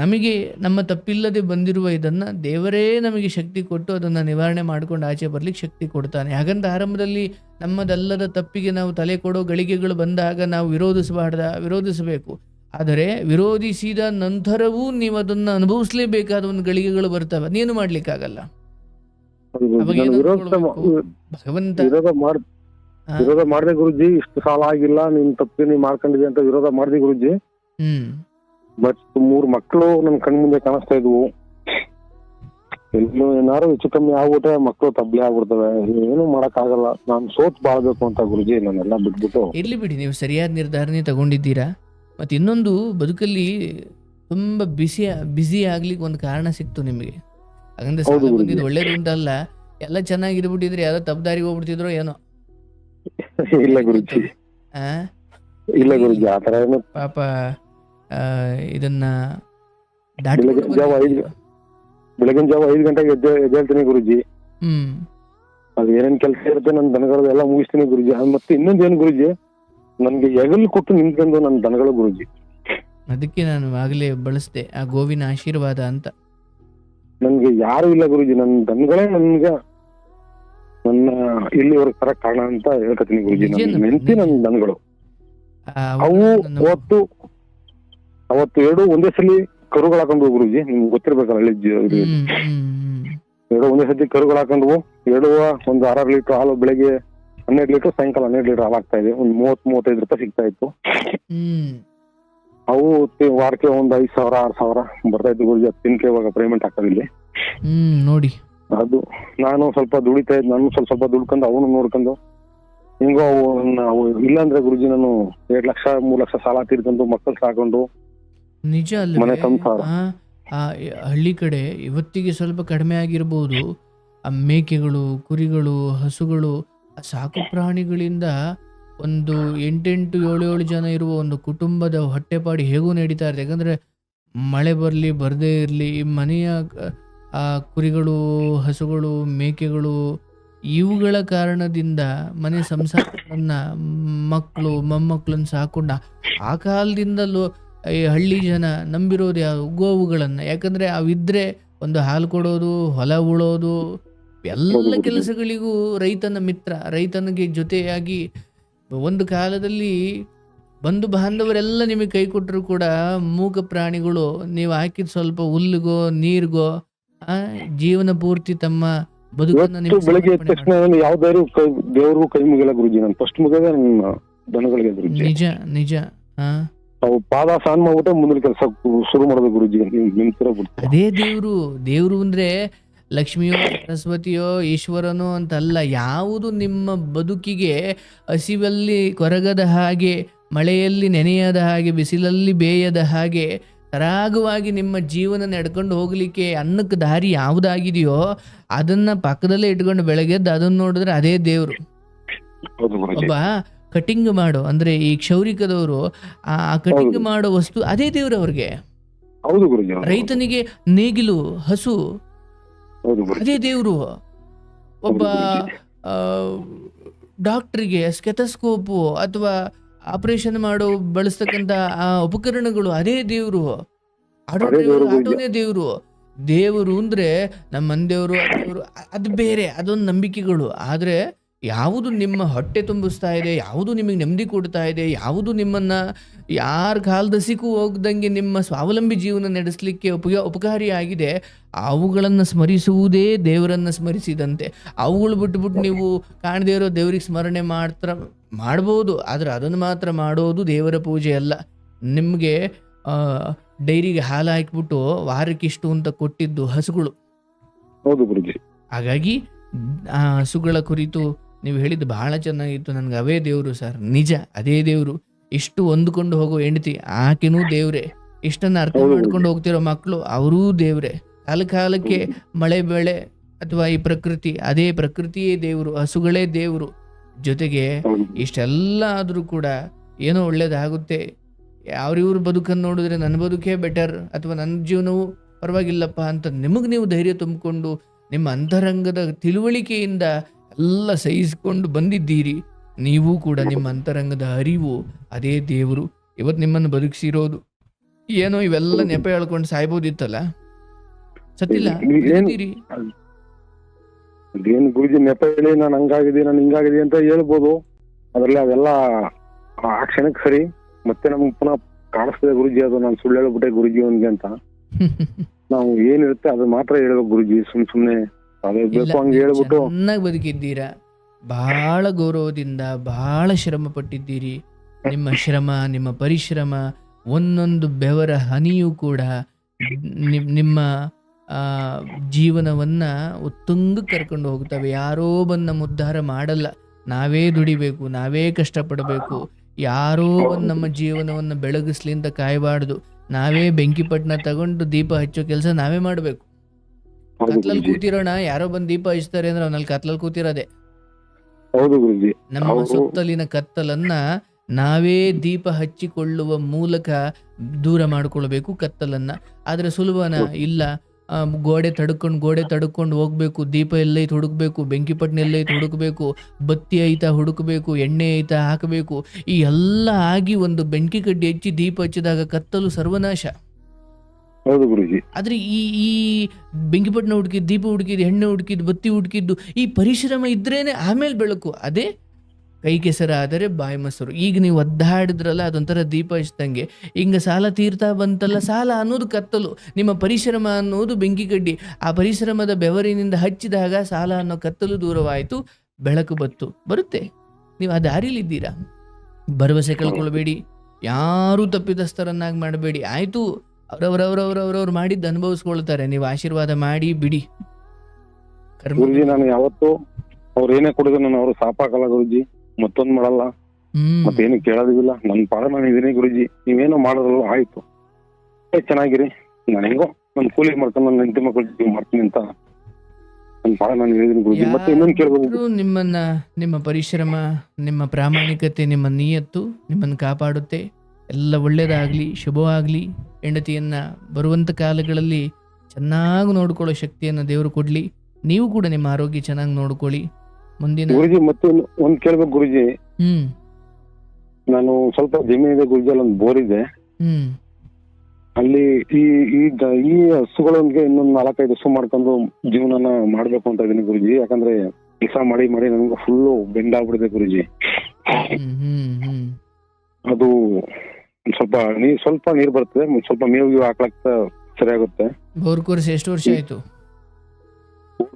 ನಮಗೆ ನಮ್ಮ ತಪ್ಪಿಲ್ಲದೆ ಬಂದಿರುವ ಇದನ್ನ ದೇವರೇ ನಮಗೆ ಶಕ್ತಿ ಕೊಟ್ಟು ಅದನ್ನ ನಿವಾರಣೆ ಮಾಡ್ಕೊಂಡು ಆಚೆ ಬರ್ಲಿಕ್ಕೆ ಶಕ್ತಿ ಕೊಡ್ತಾನೆ. ಹಾಗಂತ ಆರಂಭದಲ್ಲಿ ನಮ್ಮದಲ್ಲದ ತಪ್ಪಿಗೆ ನಾವು ತಲೆ ಕೊಡೋ ಗಳಿಗೆಗಳು ಬಂದಾಗ ನಾವು ವಿರೋಧಿಸಬೇಕು. ಆದರೆ ವಿರೋಧಿಸಿದ ನಂತರವೂ ನೀವು ಅದನ್ನ ಅನುಭವಿಸ್ಲೇಬೇಕಾದ ಒಂದು ಗಳಿಗೆಗಳು ಬರ್ತವೆ, ಅದೇನು ಮಾಡ್ಲಿಕ್ಕಾಗಲ್ಲ. ಭಗವಂತ ವಿರೋಧ ಮಾಡಿದೆ ಗುರುಜಿ, ಇಷ್ಟು ಸಾಲ ಆಗಿಲ್ಲ, ನಿನ್ ತಪ್ಪಿ ನೀ ಮಾಡ್ಕೊಂಡಿದೆ ಅಂತ ವಿರೋಧ ಮಾಡಿದೆ ಗುರುಜಿ. ಬಟ್ 3 ಮಕ್ಕಳು ನನ್ ಕಣ್ ಮುಂದೆ ಕಾಣಿಸ್ತಾ ಇದ್ವು. ಎಲ್ಲೂ ಏನಾರು ಹೆಚ್ಚು ಕಮ್ಮಿ ಆಗ್ಬಿಟ್ರೆ ಮಕ್ಕಳು ತಬ್ಲೆ ಆಗ್ಬಿಡ್ತವೆ, ಏನು ಮಾಡಕ್ ಆಗಲ್ಲ, ನಾನ್ ಸೋತ್ ಬಾಳ್ಬೇಕು ಅಂತ ಗುರುಜಿ ನಾನೆಲ್ಲ ಬಿಟ್ಬಿಟ್ಟು. ಇರ್ಲಿ ಬಿಡಿ, ನೀವು ಸರಿಯಾದ ನಿರ್ಧಾರನೇ ತಗೊಂಡಿದ್ದೀರಾ. ಮತ್ತೆ ಇನ್ನೊಂದು, ಬದುಕಲ್ಲಿ ತುಂಬಾ ಬಿಸಿ ಆಗ್ಲಿಕ್ಕೆ ಒಂದು ಕಾರಣ ಸಿಕ್ತು ನಿಮಗೆ. ಹಾಗಂದ್ರೆ ಸಾಲ ಬಂದಿದ್ದು ಒಳ್ಳೇದು ಅಂತಲ್ಲ, ಎಲ್ಲ ಚೆನ್ನಾಗಿರ್ಬಿಟ್ಟಿದ್ರೆ ಯಾರೋ ತಪ್ಪದಾರಿಗೆ ಹೋಗ್ಬಿಡ್ತಿದ್ರು ಏನೋ. ಇಲ್ಲ ಗುರುಜಿ, ಇಲ್ಲ ಗುರುಜಿ, ಆತರ ಏನು ಪಾಪ ಇದನ್ನ ಬೆಳಗಿನ ಜಾವ 5 ಗಂಟೆಗೆ ಎದ್ದೇಳ್ತೀನಿ ಗುರುಜಿ. ಅದು ಏನೇನ್ ಕೆಲಸ ಇರುತ್ತೆ ನನ್ನ ದನಗಳು ಎಲ್ಲ ಮುಗಿಸ್ತೀನಿ ಗುರುಜಿ. ಮತ್ತೆ ಇನ್ನೊಂದೇನು ಗುರುಜಿ, ನನ್ಗೆ ಎಗಲ್ ಕೊಟ್ಟು ನಿಂತ್ಕೊಂಡು ನನ್ನ ದನಗಳು ಗುರುಜಿ. ಅದಕ್ಕೆ ನಾನು ಆಗ್ಲೇ ಬಳಸ್ದೆ ಆ ಗೋವಿನ ಆಶೀರ್ವಾದ ಅಂತ. ನನ್ಗೆ ಯಾರು ಇಲ್ಲ ಗುರುಜಿ, ನನ್ನ ದನಗಳೇ ನನ್ಗೆ ನನ್ನ ಇಲ್ಲಿವರೆಗೆ ತರಕ್ ಕಾರಣ ಅಂತ ಹೇಳ್ಕತೀನಿ ಗುರುಜಿ. ನೆನ್ಸಿ ನನ್ನ ದನಗಳು ಅವು ಅವತ್ತು 2 ಒಂದೇ ಸಲ ಕರುಗಳು ಹಾಕೊಂಡ್ವು ಗುರುಜಿ. ನಿಮ್ಗೆ ಗೊತ್ತಿರ್ಬೇಕಲ್ಲ, ಹಳ್ಳಿ 2 ಒಂದೇ ಸತಿ ಕರುಗಳು ಹಾಕೊಂಡ್ವು. 2 ಒಂದು 6 ಲೀಟರ್ ಹಾಲು, ಬೆಳಗ್ಗೆ 12 ಲೀಟರ್, ಸಾಯಂಕಾಲ 12 ಲೀಟರ್ ಹಾಲು ಆಗ್ತಾ ಇದೆ. ಒಂದು 30-35 ರೂಪಾಯಿ ಸಿಗ್ತಾ ಇತ್ತು. ಅವು ವಾರಕ್ಕೆ ಒಂದು 5,000 6,000 ಬರ್ತಾ ಇತ್ತು ಗುರುಜಿ. 10K ಇವಾಗ ಪೇಮೆಂಟ್ ಆಗ್ತದೆ ನೋಡಿ. ಅದು ನಾನು ಸ್ವಲ್ಪ ದುಡಿತಾ ಇದ್ದೆ, ನಾನು ಸ್ವಲ್ಪ ದುಡ್ಕೊಂಡು ಅವನು ನೋಡ್ಕೊಂಡು ಹಿಂಗೋ ಅವು ಇಲ್ಲಾಂದ್ರೆ ಗುರುಜಿ ನಾನು 2 ಲಕ್ಷ 3 ಲಕ್ಷ ಸಾಲ ತೀರ್ಕೊಂಡು ಮಕ್ಕಳು ಸಾಕೊಂಡು ನಿಜ ಅಲ್ಲ. ಹಳ್ಳಿ ಕಡೆ ಇವತ್ತಿಗೆ ಸ್ವಲ್ಪ ಕಡಿಮೆ ಆಗಿರ್ಬೋದು. ಆ ಮೇಕೆಗಳು, ಕುರಿಗಳು, ಹಸುಗಳು, ಆ ಸಾಕು ಪ್ರಾಣಿಗಳಿಂದ ಒಂದು 8-7 ಜನ ಇರುವ ಒಂದು ಕುಟುಂಬದ ಹೊಟ್ಟೆಪಾಡಿ ಹೇಗೂ ನಡೀತಾ ಇರುತ್ತೆ. ಯಾಕಂದ್ರೆ ಮಳೆ ಬರಲಿ ಬರದೇ ಇರಲಿ, ಮನೆಯ ಆ ಕುರಿಗಳು, ಹಸುಗಳು, ಮೇಕೆಗಳು ಇವುಗಳ ಕಾರಣದಿಂದ ಮನೆ ಸಂಸಾರವನ್ನ ಮಕ್ಕಳು ಮೊಮ್ಮಕ್ಕಳನ್ನ ಸಾಕೊಂಡ ಆ ಕಾಲದಿಂದಲೂ ಈ ಹಳ್ಳಿ ಜನ ನಂಬಿರೋದು ಯಾವ ಗೋವುಗಳನ್ನ. ಯಾಕಂದ್ರೆ ಅವಿದ್ರೆ ಒಂದು ಹಾಲು ಕೊಡೋದು, ಹೊಲ ಉಳೋದು, ಎಲ್ಲ ಕೆಲಸಗಳಿಗೂ ರೈತನ ಮಿತ್ರ, ರೈತನಿಗೆ ಜೊತೆಯಾಗಿ ಒಂದು ಕಾಲದಲ್ಲಿ ಬಂಧು ಬಾಂಧವರೆಲ್ಲ ನಿಮಗೆ ಕೈ ಕೊಟ್ಟರು ಕೂಡ ಮೂಕ ಪ್ರಾಣಿಗಳು ನೀವು ಹಾಕಿದ ಸ್ವಲ್ಪ ಹುಲ್ಲಿಗೋ ನೀರಿಗೋ ಜೀವನ ಪೂರ್ತಿ ತಮ್ಮ ಬದುಕನ್ನು ಬೆಳಗ್ಗೆ ಎದ್ದ ತಕ್ಷಣ ಯಾವ್ದಾದ್ರು ದೇವ್ರಿಗೂ ಕೈ ಮುಗಿಯಲ್ಲ ಗುರುಜಿ. ನಾನು ಫಸ್ಟ್ ಮುಗಿದ ನನ್ನ ದನಗಳಿಗೆ ಗುರುಜಿ. ನಿಜ ಅವು ಪಾದ ಸಾನ್ ಮಾಡ್ಬಿಟ್ಟು ಮುಂದಿನ ಕೆಲಸ ಶುರು ಮಾಡೋದು ಗುರುಜಿ. ಅದೇ ದೇವ್ರು ಅಂದ್ರೆ ಲಕ್ಷ್ಮಿಯೋ ಸರಸ್ವತಿಯೋ ಈಶ್ವರನೋ ಅಂತಲ್ಲ. ಯಾವುದು ನಿಮ್ಮ ಬದುಕಿಗೆ ಹಸಿವಲ್ಲಿ ಕೊರಗದ ಹಾಗೆ, ಮಳೆಯಲ್ಲಿ ನೆನೆಯದ ಹಾಗೆ, ಬಿಸಿಲಲ್ಲಿ ಬೇಯದ ಹಾಗೆ ಸರಾಗವಾಗಿ ನಿಮ್ಮ ಜೀವನ ನಡ್ಕೊಂಡು ಹೋಗ್ಲಿಕ್ಕೆ ಅನ್ನಕ್ಕೆ ದಾರಿ ಯಾವುದಾಗಿದೆಯೋ ಅದನ್ನ ಪಕ್ಕದಲ್ಲೇ ಇಟ್ಕೊಂಡು ಬೆಳಗ್ಗೆದ್ದು ಅದನ್ನ ನೋಡಿದ್ರೆ ಅದೇ ದೇವ್ರು. ಹೌದು ಗುರುಜಿ. ಒಬ್ಬ ಕಟಿಂಗ್ ಮಾಡೋ ಅಂದ್ರೆ ಈ ಕ್ಷೌರಿಕದವರು ಆ ಕಟಿಂಗ್ ಮಾಡೋ ವಸ್ತು ಅದೇ ದೇವ್ರು ಅವ್ರಿಗೆ. ಹೌದು ಗುರುಜಿ. ರೈತನಿಗೆ ನೇಗಿಲು, ಹಸು ಹೌದು ಗುರುಜಿ. ಅದೇ ದೇವ್ರು. ಒಬ್ಬ ಡಾಕ್ಟರ್ಗೆ ಸ್ಟೆಥೋಸ್ಕೋಪು ಅಥವಾ ಆಪರೇಷನ್ ಮಾಡೋ ಬಳಸ್ತಕ್ಕಂಥ ಆ ಉಪಕರಣಗಳು ಅದೇ ದೇವ್ರು. ಆಟೋನೇ ದೇವ್ರು. ದೇವರು ಅಂದ್ರೆ ನಮ್ಮ ಮನೆದೇವರು ದೇವರು ಅದು ಬೇರೆ, ಅದೊಂದು ನಂಬಿಕೆಗಳು. ಆದ್ರೆ ಯಾವುದು ನಿಮ್ಮ ಹೊಟ್ಟೆ ತುಂಬಿಸ್ತಾ ಇದೆ, ಯಾವುದು ನಿಮಗೆ ನೆಮ್ಮದಿ ಕೊಡ್ತಾ ಇದೆ, ಯಾವುದು ನಿಮ್ಮನ್ನ ಯಾರ ಕಾಲದಸಿಗೂ ಹೋಗ್ದಂಗೆ ನಿಮ್ಮ ಸ್ವಾವಲಂಬಿ ಜೀವನ ನಡೆಸಲಿಕ್ಕೆ ಉಪಕಾರಿ ಆಗಿದೆ, ಅವುಗಳನ್ನು ಸ್ಮರಿಸುವುದೇ ದೇವರನ್ನ ಸ್ಮರಿಸಿದಂತೆ. ಅವುಗಳು ಬಿಟ್ಬಿಟ್ಟು ನೀವು ಕಾಣದೇ ಇರೋ ದೇವ್ರಿಗೆ ಸ್ಮರಣೆ ಮಾಡ್ಬೋದು, ಆದ್ರೆ ಅದನ್ನು ಮಾತ್ರ ಮಾಡೋದು ದೇವರ ಪೂಜೆ ಅಲ್ಲ. ನಿಮಗೆ ಡೈರಿಗೆ ಹಾಲು ಹಾಕಿಬಿಟ್ಟು ವಾರಕ್ಕಿಷ್ಟು ಅಂತ ಕೊಟ್ಟಿದ್ದು ಹಸುಗಳು. ಹೌದು ಗುರುಜಿ. ಹಾಗಾಗಿ ಆ ಹಸುಗಳ ಕುರಿತು ನೀವು ಹೇಳಿದ್ದು ಬಹಳ ಚೆನ್ನಾಗಿತ್ತು. ನನಗೆ ಅವೇ ದೇವರು ಸರ್, ನಿಜ ಅದೇ ದೇವರು. ಇಷ್ಟು ಹೊಂದ್ಕೊಂಡು ಹೋಗೋ ಹೆಂಡತಿ ಆಕೆನೂ ದೇವ್ರೆ, ಇಷ್ಟನ್ನು ಅರ್ಥ ಮಾಡ್ಕೊಂಡು ಹೋಗ್ತಿರೋ ಮಕ್ಕಳು ಅವರೂ ದೇವ್ರೆ. ಕಾಲಕ್ಕೆ ಮಳೆ ಬೆಳೆ ಅಥವಾ ಈ ಪ್ರಕೃತಿ, ಅದೇ ಪ್ರಕೃತಿಯೇ ದೇವರು, ಹಸುಗಳೇ ದೇವರು. ಜೊತೆಗೆ ಇಷ್ಟೆಲ್ಲ ಆದರೂ ಕೂಡ ಏನೋ ಒಳ್ಳೇದಾಗುತ್ತೆ, ಅವ್ರಿವ್ರ ಬದುಕನ್ನು ನೋಡಿದ್ರೆ ನನ್ನ ಬದುಕೇ ಬೆಟರ್ ಅಥವಾ ನನ್ನ ಜೀವನವು ಪರವಾಗಿಲ್ಲಪ್ಪ ಅಂತ ನಿಮಗೆ ನೀವು ಧೈರ್ಯ ತುಂಬಿಕೊಂಡು ನಿಮ್ಮ ಅಂತರಂಗದ ತಿಳುವಳಿಕೆಯಿಂದ ಎಲ್ಲ ಸಹಿಸಿಕೊಂಡು ಬಂದಿದ್ದೀರಿ. ನೀವು ಕೂಡ ನಿಮ್ಮ ಅಂತರಂಗದ ಅರಿವು ಅದೇ ದೇವರು ಇವತ್ತು ನಿಮ್ಮನ್ನು ಬದುಕಿಸಿರೋದು. ಏನೋ ಇವೆಲ್ಲ ನೆಪ ಹೇಳ್ಕೊಂಡು ಸಾಯ್ಬೋದಿತ್ತಲ್ಲ, ಸತ್ತಿಲ್ಲ. ಅದೇನು ಗುರುಜಿ ನೆಪ ಹೇಳಿ ನಾನು ಹಂಗಾಗಿದೆ ನಾನು ಹಿಂಗಾಗಿದೆ ಅಂತ ಹೇಳ್ಬೋದು, ಅದ್ರಲ್ಲಿ ಅವೆಲ್ಲ ಆ ಕ್ಷಣಕ್ಕೆ ಸರಿ. ಮತ್ತೆ ನಮ್ಗೆ ಪುನಃ ಕಾಣಿಸ್ತದೆ ಗುರುಜಿ ಅದು ನಾನು ಸುಳ್ಳು ಹೇಳ್ಬಿಟ್ಟೆ ಗುರುಜಿ ಅವನ್ಗೆ ಅಂತ. ನಾವು ಏನಿರುತ್ತೆ ಅದು ಮಾತ್ರ ಹೇಳ್ಬೇಕು ಗುರುಜಿ, ಸುಮ್ನೆ ಅದೇ ಬೇಕು ಹಂಗೆ ಹೇಳ್ಬಿಟ್ಟು. ಚೆನ್ನಾಗಿ ಬದುಕಿದ್ದೀರಾ, ಬಹಳ ಗೌರವದಿಂದ ಬಹಳ ಶ್ರಮ ಪಟ್ಟಿದ್ದೀರಿ. ನಿಮ್ಮ ಶ್ರಮ, ನಿಮ್ಮ ಪರಿಶ್ರಮ, ಒಂದೊಂದು ಬೆವರ ಹನಿಯೂ ಕೂಡ ನಿಮ್ಮ ಜೀವನವನ್ನ ಉತ್ತುಂಗಕ್ಕೆ ಕರ್ಕೊಂಡು ಹೋಗ್ತವೆ. ಯಾರೋ ಬಂದು ನಮ್ಮ ಉದ್ಧಾರ ಮಾಡಲ್ಲ, ನಾವೇ ದುಡಿಬೇಕು, ನಾವೇ ಕಷ್ಟಪಡಬೇಕು. ಯಾರೋ ಬಂದು ನಮ್ಮ ಜೀವನವನ್ನು ಬೆಳಗಿಸ್ಲಿ ಅಂತ ಕಾಯಬಾರ್ದು. ನಾವೇ ಬೆಂಕಿಪಟ್ಟಣ ತಗೊಂಡು ದೀಪ ಹಚ್ಚೋ ಕೆಲಸ ನಾವೇ ಮಾಡಬೇಕು. ಕತ್ಲಲ್ಲಿ ಕೂತಿರೋಣ, ಯಾರೋ ಬಂದು ದೀಪ ಹಚ್ತಾರೆ ಅಂದ್ರೆ ಅವನಲ್ಲಿ ಕತ್ಲಲ್ಲಿ ಕೂತಿರೋದೆ. ನಮ್ಮ ಸುತ್ತಲಿನ ಕತ್ತಲನ್ನ ನಾವೇ ದೀಪ ಹಚ್ಚಿಕೊಳ್ಳುವ ಮೂಲಕ ದೂರ ಮಾಡಿಕೊಳ್ಬೇಕು ಕತ್ತಲನ್ನ. ಆದ್ರೆ ಸುಲಭನ ಇಲ್ಲ, ಗೋಡೆ ತಡ್ಕೊಂಡು ಹೋಗ್ಬೇಕು, ದೀಪ ಎಲ್ಲೈತೆ ಹುಡುಕ್ಬೇಕು, ಬೆಂಕಿಪಟ್ಟಣ ಎಲ್ಲೈತೆ ಹುಡುಕ್ಬೇಕು, ಬತ್ತಿ ಐತ ಹುಡುಕ್ಬೇಕು, ಎಣ್ಣೆ ಐತ ಹಾಕಬೇಕು. ಈ ಎಲ್ಲ ಆಗಿ ಒಂದು ಬೆಂಕಿ ಕಡ್ಡಿ ಹಚ್ಚಿ ದೀಪ ಹಚ್ಚಿದಾಗ ಕತ್ತಲು ಸರ್ವನಾಶ. ಆದ್ರೆ ಈ ಬೆಂಕಿಪಟ್ಟಣ ಹುಡುಕಿದ್, ದೀಪ ಹುಡುಕಿದ್, ಎಣ್ಣೆ ಹುಡುಕಿದ್, ಬತ್ತಿ ಹುಡುಕಿದ್ದು, ಈ ಪರಿಶ್ರಮ ಇದ್ರೇನೆ ಆಮೇಲೆ ಬೆಳಕು. ಅದೇ ಕೈ ಕೆಸರಾದರೆ ಬಾಯಿ ಮೊಸರು. ಈಗ ನೀವು ಒದ್ದಾಡಿದ್ರಲ್ಲ, ಅದೊಂಥರ ದೀಪ ಹಚ್ಚಿದಂಗೆ. ಹಿಂಗ ಸಾಲ ತೀರ್ತಾ ಬಂತಲ್ಲ, ಸಾಲ ಅನ್ನೋದು ಕತ್ತಲು, ನಿಮ್ಮ ಪರಿಶ್ರಮ ಅನ್ನೋದು ಬೆಂಕಿ ಕಡ್ಡಿ. ಆ ಪರಿಶ್ರಮದ ಬೆವರಿನಿಂದ ಹಚ್ಚಿದಾಗ ಸಾಲ ಅನ್ನೋ ಕತ್ತಲು ದೂರವಾಯಿತು, ಬೆಳಕು ಬರುತ್ತೆ. ನೀವು ಆ ದಾರಿಲಿದ್ದೀರಾ. ಭರವಸೆ ಕಳ್ಕೊಳ್ಬೇಡಿ, ಯಾರೂ ತಪ್ಪಿತಸ್ಥರನ್ನಾಗಿ ಮಾಡಬೇಡಿ. ಆಯ್ತು, ಅವ್ರವ್ರವ್ರವ್ರವ್ರವ್ರು ಮಾಡಿದ್ದು ಅನುಭವಿಸ್ಕೊಳ್ತಾರೆ, ನೀವು ಆಶೀರ್ವಾದ ಮಾಡಿ ಬಿಡಿ. ಗುರುಜಿ, ನಾನು ಯಾವತ್ತು ಅವ್ರು ಏನೇ ಕೊಡಿದ್ರು ನಾನು ಅವ್ರು ಸಾಪಾಕಲ್ಲ ಗುರುಜಿ, ಮತ್ತೊಂದ್ ಮಾಡಲ್ಲ, ಮತ್ತೇನು ಕೇಳೋದಿಲ್ಲ. ನನ್ ಪಾಡ ನಾನು ಇದೀನಿ ಗುರುಜಿ, ನೀವೇನೋ ಮಾಡೋದ್ರಲ್ಲ ಆಯ್ತು, ಚೆನ್ನಾಗಿರಿ, ನಾನು ಹೆಂಗೋ ನನ್ ಕೂಲಿ ಮಾಡ್ಕೊಂಡು ನನ್ನ ಹೆಂಡತಿ ಮಕ್ಕಳು ಮಾಡ್ತೀನಿ ಅಂತ ನನ್ ಪಾಡ ನಾನು ಹೇಳಿದೀನಿ ಗುರುಜಿ. ಮತ್ತೆ ಇನ್ನೊಂದು ಕೇಳ್ಬೋದು, ನಿಮ್ಮ ಪರಿಶ್ರಮ, ನಿಮ್ಮ ಪ್ರಾಮಾಣಿಕತೆ, ನಿಮ್ಮ ನಿಯತ್ತು ನಿಮ್ಮನ್ನು ಕಾಪಾಡುತ್ತೆ. ಎಲ್ಲ ಒಳ್ಳೇದಾಗ್ಲಿ, ಶುಭವಾಗ್ಲಿ. ಹೆಂಡತಿಯನ್ನ ಬರುವಂತ ಕಾಲಗಳಲ್ಲಿ ಚೆನ್ನಾಗಿ ನೋಡ್ಕೊಳ್ಳೋ ಶಕ್ತಿಯನ್ನ ದೇವರು ಕೊಡ್ಲಿ. ನೀವು ಕೂಡ ನಿಮ್ಮ ಆರೋಗ್ಯ ಚೆನ್ನಾಗಿ ನೋಡ್ಕೊಳ್ಳಿ. ಮುಂದಿನ ಗುರುಜಿ ಮತ್ತೆ ಒಂದ್ ಕೇಳ್ಬೇಕು ಗುರುಜಿ, ನಾನು ಸ್ವಲ್ಪ ಜಮೀನ್ ಇದೆ ಗುರುಜಿ, ಅಲ್ಲಿ ಒಂದು ಬೋರ್ ಇದೆ. ಅಲ್ಲಿ ಈ ಹಸುಗಳೊಂದಿಗೆ ಇನ್ನೊಂದು 4-5 ಹಸು ಮಾಡ್ಕೊಂಡು ಜೀವನನ ಮಾಡ್ಬೇಕು ಅಂತ ಇದೀನಿ ಗುರುಜಿ. ಯಾಕಂದ್ರೆ ಕೆಲಸ ಮಾಡಿ ನನ್ಗೆ ಫುಲ್ಲು ಬೆಂಡಾಗ್ಬಿಡಿದೆ ಗುರುಜಿ. ಅದು ಸ್ವಲ್ಪ ನೀರ್ ಬರ್ತದೆ, ಸ್ವಲ್ಪ ಮೇವು ಹಾಕ್ಲಕ್ಕ ಸರಿಯಾಗುತ್ತೆ. ಬೋರ್ ಕೋರ್ಸ್ ಎಷ್ಟು ವರ್ಷ ಆಯ್ತು?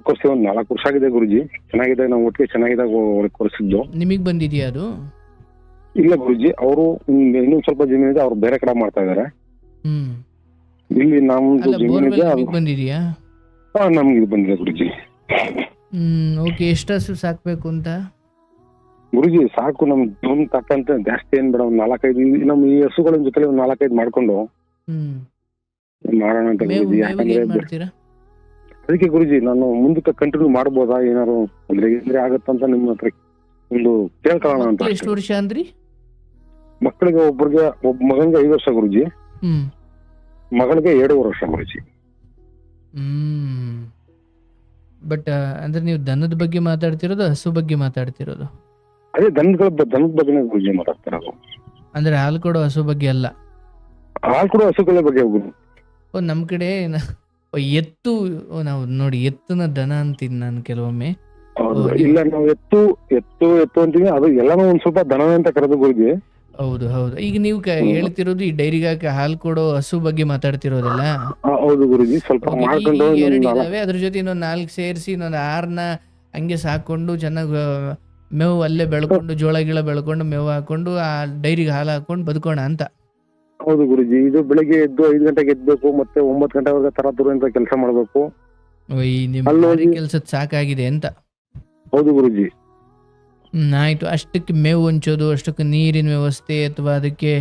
ಕೋರ್ಸಿ ಒಂದ್ 4 ವರ್ಷ ಆಗಿದೆ ಗುರುಜಿ. ಚೆನ್ನಾಗಿದೆ, ನಾವು ಒಟ್ಟಿಗೆ ಚೆನ್ನಾಗಿದ್ದಾಗ ಕೋರ್ಸಿದ್ದು. ನಿಮಗ್ ಬಂದಿದ್ಯಾ ಅದು? ಇಲ್ಲ ಗುರುಜಿ, ಅವರು ಇನ್ನೊಂದ್ ಸ್ವಲ್ಪ ಜಮೀನ್ ಇದೆ, ಅವ್ರು ಬೇರೆ ಕಡೆ ಮಾಡ್ತಾ ಇದಾರೆ. ಇಲ್ಲಿ ನಮ್ದು ಜಮೀನ್ ಇದೆ. ಬಂದಿದ್ಯಾ? ನಮ್ಗೆ ಇದು ಬಂದಿದೆ ಗುರುಜಿ. ಓಕೆ. ಎಷ್ಟು ಹಸು ಸಾಕ್ಬೇಕು ಅಂತ? ಗುರುಜಿ ಸಾಕು, ನಮ್ ಜೀವನ ತಕ್ಕಂತೆ ಜಾಸ್ತಿ ಏನ್ ಬೇಡ, ಒಂದ್ 4-5 ನಮ್ ಈ ಹಸುಗಳ ಜೊತೆ ಒಂದ್ 4-5 ಮಾಡ್ಕೊಂಡು ಮಾಡೋಣ ಅಂತ ಗುರುಜಿ. ಯಾಕಂದ್ರೆ ಮಾಡ್ತೀರಾ? ಅದಕ್ಕೆ ಗುರುಜಿ ನಾನು ಮುಂದಕ್ಕೆ ಕಂಟಿನ್ಯೂ ಮಾಡ್ಬೋದಾ, ಏನಾರು ಅಂದ್ರೆ ಆಗತ್ತಂತ ನಿಮ್ಮ ಹತ್ರ ಒಂದು ಕೇಳ್ಕೊಳ್ಳೋಣ ಅಂತ. ಎಷ್ಟು ವರ್ಷ ಅಂದ್ರಿ? ಮಕ್ಕಳಿಗೆ ಒಬ್ಬ ಮಗನಿಗೆ 5 ವರ್ಷ ಗುರುಜಿ, ಮಗಳಿಗೆ 2.5 ವರ್ಷ ಗುರುಜಿ. ಬಟ್ ಅಂದ್ರೆ ನೀವು ದನದ ಬಗ್ಗೆ ಮಾತಾಡ್ತಿರೋದು, ಹಸು ಬಗ್ಗೆ ಮಾತಾಡ್ತಿರೋದು? ಅದೇ ದನದ ಬಗ್ಗೆನೇ ಗುರುಜಿ ಮಾತಾಡ್ತಿರೋದು. ಅಂದ್ರೆ ಹಾಲು ಕೊಡೋ ಹಸು ಬಗ್ಗೆ ಅಲ್ಲ? ಹಾಲು ಕೊಡೋ ಹಸುಗಳ ಬಗ್ಗೆ ಗುರು. ನಮ್ ಕಡೆ ಎತ್ತು, ನಾವು ನೋಡಿ ಎತ್ತನ ದನ ಅಂತೀನಿ ನಾನು ಕೆಲವೊಮ್ಮೆ. ಇಲ್ಲ, ನಾವು ಎತ್ತು ಅಂತೀವಿ, ಅದು ಎಲ್ಲಾನು ಒಂದ್ ಸ್ವಲ್ಪ ದನ ಅಂತ ಕರೆದು ಗುರುಜಿ. ಹೌದು ಹೌದು. ಈಗ ನೀವು ಹೇಳ್ತಿರೋದು ಈ ಡೈರಿಗೆ ಹಾಕಿ ಹಾಲು ಕೊಡೋ ಹಸು ಬಗ್ಗೆ ಮಾತಾಡ್ತಿರೋದಲ್ಲ? ಹೌದು ಗುರುಜಿ. ಸ್ವಲ್ಪ ಮಾಡ್ಕೊಂಡು 2 ಇದಾವೆ, ಅದ್ರ ಜೊತೆ ಇನ್ನೊಂದು 4 ಸೇರಿಸಿ ಇನ್ನೊಂದು 6ನ ಹಂಗೆ ಸಾಕೊಂಡು ಚೆನ್ನಾಗಿ ಮೇವು ಅಲ್ಲೇ ಬೆಳ್ಕೊಂಡು, ಜೋಳ ಗಿಳ ಬೆಳ್ಕೊಂಡು ಮೇವು ಹಾಕೊಂಡು ಆ ಡೈರಿಗೆ ಹಾಲು ಹಾಕೊಂಡು ಬದುಕೋಣ ಅಂತ. ಹೌದು ಗುರುಜಿ. ಇದು ಬೆಳಿಗ್ಗೆ ಎದ್ದು 5 ಗಂಟೆಗೆ ಎದ್ಬೇಕು, ಮತ್ತೆ 9 ಗಂಟೆವರೆಗೆ ತರ ಅಂತ ಕೆಲಸ ಮಾಡ್ಬೇಕು. ನಿಮ್ಮ ಕೆಲ್ಸದ ಸಾಕಾಗಿದೆ ಅಂತ? ಹೌದು ಗುರುಜಿ. ಆಯ್ತು. ಅಷ್ಟಕ್ಕೆ ಮೇವು ಹಂಚೋದು, ಅಷ್ಟಕ್ಕೆ ನೀರಿನ ವ್ಯವಸ್ಥೆ ಅಥವಾ ಅದಕ್ಕೆ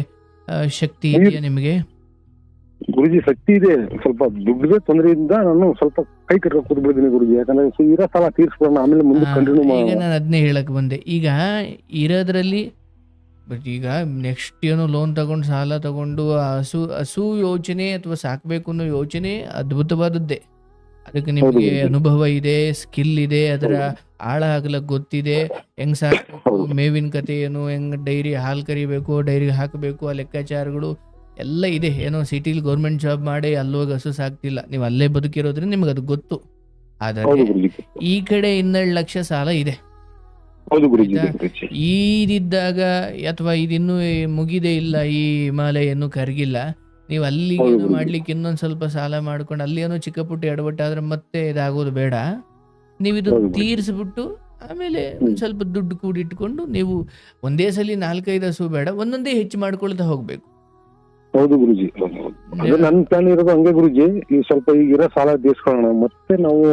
ಶಕ್ತಿ ಇದೆಯಾ ನಿಮಗೆ? ಗುರುಜಿ ಶಕ್ತಿ ಇದೆ, ಸ್ವಲ್ಪ ದುಡ್ಡಿಗೆ ತೊಂದರೆಯಿಂದ ನಾನು ಸ್ವಲ್ಪ ಕೈ ಕಟ್ಟ ಕೂತ್ಬಿಡ್ತೀನಿ ಗುರುಜಿ. ಯಾಕಂದ್ರೆ ಇರೋ ಸಾಲ ತೀರ್ಸ್ಕೊಳ್ಳೋಣ, ಆಮೇಲೆ ಮುಂದೆ ಕಂಟಿನ್ಯೂ ಈಗ ನಾನು ಅದನ್ನೇ ಹೇಳಕ್ ಬಂದೆ. ಈಗ ಇರೋದ್ರಲ್ಲಿ ಬಟ್ ಈಗ ನೆಕ್ಸ್ಟ್ ಏನೋ ಲೋನ್ ತಗೊಂಡು ಸಾಲ ತಗೊಂಡು ಹಸು ಯೋಚನೆ ಅಥವಾ ಸಾಕ್ಬೇಕು ಅನ್ನೋ ಯೋಚನೆ ಅದ್ಭುತವಾದದ್ದೇ. ಅದಕ್ಕೆ ನಿಮಗೆ ಅನುಭವ ಇದೆ, ಸ್ಕಿಲ್ ಇದೆ, ಅದರ ಆಳ ಆಗ್ಲಕ್ ಗೊತ್ತಿದೆ, ಹೆಂಗ್ ಸಾಕ್ಬೇಕು, ಮೇವಿನ ಕತೆ ಏನು, ಹೆಂಗ್ ಡೈರಿ ಹಾಲು ಕರಿಬೇಕು, ಡೈರಿಗೆ ಹಾಕಬೇಕು, ಆ ಲೆಕ್ಕಾಚಾರಗಳು ಎಲ್ಲ ಇದೆ. ಏನೋ ಸಿಟಿಲಿ ಗೌರ್ಮೆಂಟ್ ಜಾಬ್ ಮಾಡಿ ಅಲ್ಲೋಗಿ ಹಸು ಸಾಕ್ತಿಲ್ಲ, ನೀವು ಅಲ್ಲೇ ಬದುಕಿರೋದ್ರಿಂದ ನಿಮ್ಗೆ ಅದು ಗೊತ್ತು. ಆದರೆ ಈ ಕಡೆ 12 ಲಕ್ಷ ಸಾಲ ಇದೆ. ಈದಿದ್ದಾಗ ಅಥವಾ ಇದಿನ್ನೂ ಮುಗಿದೆ ಇಲ್ಲ, ಈ ಹಿಮಾಲಯ ಇನ್ನೂ ಕರಗಿಲ್ಲ, ನೀವು ಅಲ್ಲಿಗೆ ಮಾಡ್ಲಿಕ್ಕೆ ಇನ್ನೊಂದ್ ಸ್ವಲ್ಪ ಸಾಲ ಮಾಡ್ಕೊಂಡು ಅಲ್ಲಿ ಏನೋ ಚಿಕ್ಕ ಪುಟ್ಟ ಎಡವಟ್ಟಾದ್ರೆ ಮತ್ತೆ ಇದಾಗೋದು ಬೇಡ. ನೀವು ಇದು ತೀರಿಸ್ಬಿಟ್ಟು ಆಮೇಲೆ ಒಂದ್ ಸ್ವಲ್ಪ ದುಡ್ಡು ಕೂಡಿಟ್ಕೊಂಡು ನೀವು ಒಂದೇ ಸಲ 4-5 ಹಸು ಬೇಡ, ಒಂದೊಂದೇ ಹೆಚ್ಚು ಮಾಡ್ಕೊಳ್ತಾ ಹೋಗ್ಬೇಕು. ಹೌದು ಗುರುಜಿ. ನನ್ ಪ್ಲಾನ್ ಇರೋದು ಹಂಗೆ ಗುರುಜಿ. ಈ ಸ್ವಲ್ಪ ಈಗಿರೋ ಸಾಲ ತೀರ್ಸ್ಕೊಳ್ಳೋಣ, ಮತ್ತೆ ನಾವು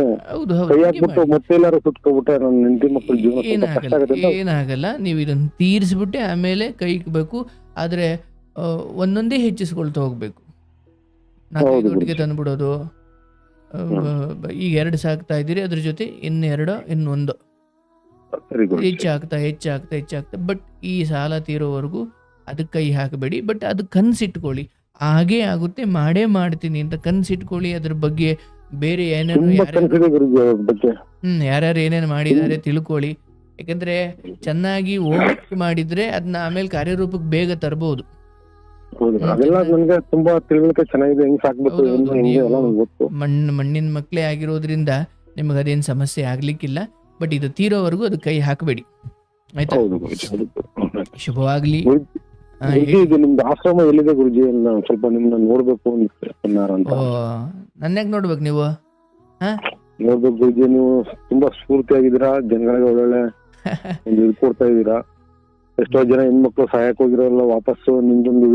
ಕೈ ಹಾಕ್ಬಿಟ್ಟು ಮತ್ತೆ ಎಲ್ಲಾರು ಸುಟ್ಕೊಬಿಟ್ರೆ ನನ್ನ ಹೆಂಡತಿ ಮಕ್ಕಳ ಜೀವನ ಏನಾಗಲ್ಲ. ನೀವು ಇದನ್ನ ತೀರಿಸ್ಬಿಟ್ಟೆ ಆಮೇಲೆ ಕೈ ಇಕ್ಬೇಕು. ಆದ್ರೆ ಒಂದೊಂದೇ ಹೆಚ್ಚಿಸ್ಕೊಳ್ತಾ ಹೋಗ್ಬೇಕು. 4-5 ಒಟ್ಟಿಗೆ ತಂದ್ಬಿಡೋದು. ಈಗ 2 ಸಾಕ್ತಾ ಇದ್ದೀರಿ, ಅದ್ರ ಜೊತೆ ಇನ್ನೊಂದು ಹೆಚ್ಚಾಗ್ತಾ. ಬಟ್ ಈ ಸಾಲ ತೀರೋವರೆಗೂ ಅದಕ್ಕೆ ಕೈ ಹಾಕಬೇಡಿ. ಬಟ್ ಅದು ಕನ್ಸಿಟ್ಕೊಳ್ಳಿ, ಹಾಗೇ ಆಗುತ್ತೆ, ಮಾಡೇ ಮಾಡ್ತೀನಿ ಅಂತ ಕನ್ಸಿಟ್ಕೊಳ್ಳಿ. ಅದ್ರ ಬಗ್ಗೆ ಬೇರೆ ಏನೇನು ಯಾರ್ಯಾರು ಏನೇನು ಮಾಡಿದ್ದಾರೆ ತಿಳ್ಕೊಳ್ಳಿ. ಯಾಕಂದ್ರೆ ಚೆನ್ನಾಗಿ ಹೋಗಿ ಮಾಡಿದ್ರೆ ಅದನ್ನ ಆಮೇಲೆ ಕಾರ್ಯರೂಪಕ್ಕೆ ಬೇಗ ತರಬಹುದು. ಮಣ್ಣಿನ ಮಕ್ಕಳೇ ಆಗಿರೋದ್ರಿಂದ ನಿಮಗೆ ಅದೇನು ಸಮಸ್ಯೆ ಆಗ್ಲಿಕ್ಕಿಲ್ಲ. ಬಟ್ ಇದು ತೀರೋವರೆಗೂ ಅದು ಕೈ ಹಾಕಬೇಡಿ, ಆಯ್ತಾ? ಶುಭವಾಗ್ಲಿ. ನಿಮ್ದು ಆಶ್ರಮ ಎಲ್ಲಿದೆ ಗುರುಜಿ? ಸ್ವಲ್ಪ ನಿಮ್ನ ನೋಡ್ಬೇಕು ಅಂತ. ನನ್ಯಾಗ ನೋಡ್ಬೇಕು ನೀವು? ನೋಡ್ಬೇಕು ಗುರುಜಿ, ನೀವು ತುಂಬಾ ಸ್ಫೂರ್ತಿಯಾಗಿದ್ದೀರಾ, ಜನಗಳಿಗೆ ಒಳ್ಳೊಳ್ಳೆ ಇದು ಕೊಡ್ತಾ ಇದೀರಾ. ಎಷ್ಟೋ ಜನ ಹೆಣ್ಮಕ್ಳು ಸಹಾಯಕ್ಕೆ ಹೋಗಿರೋಲ್ಲ, ವಾಪಸ್ಸು ನಿಮ್ದೊಂದು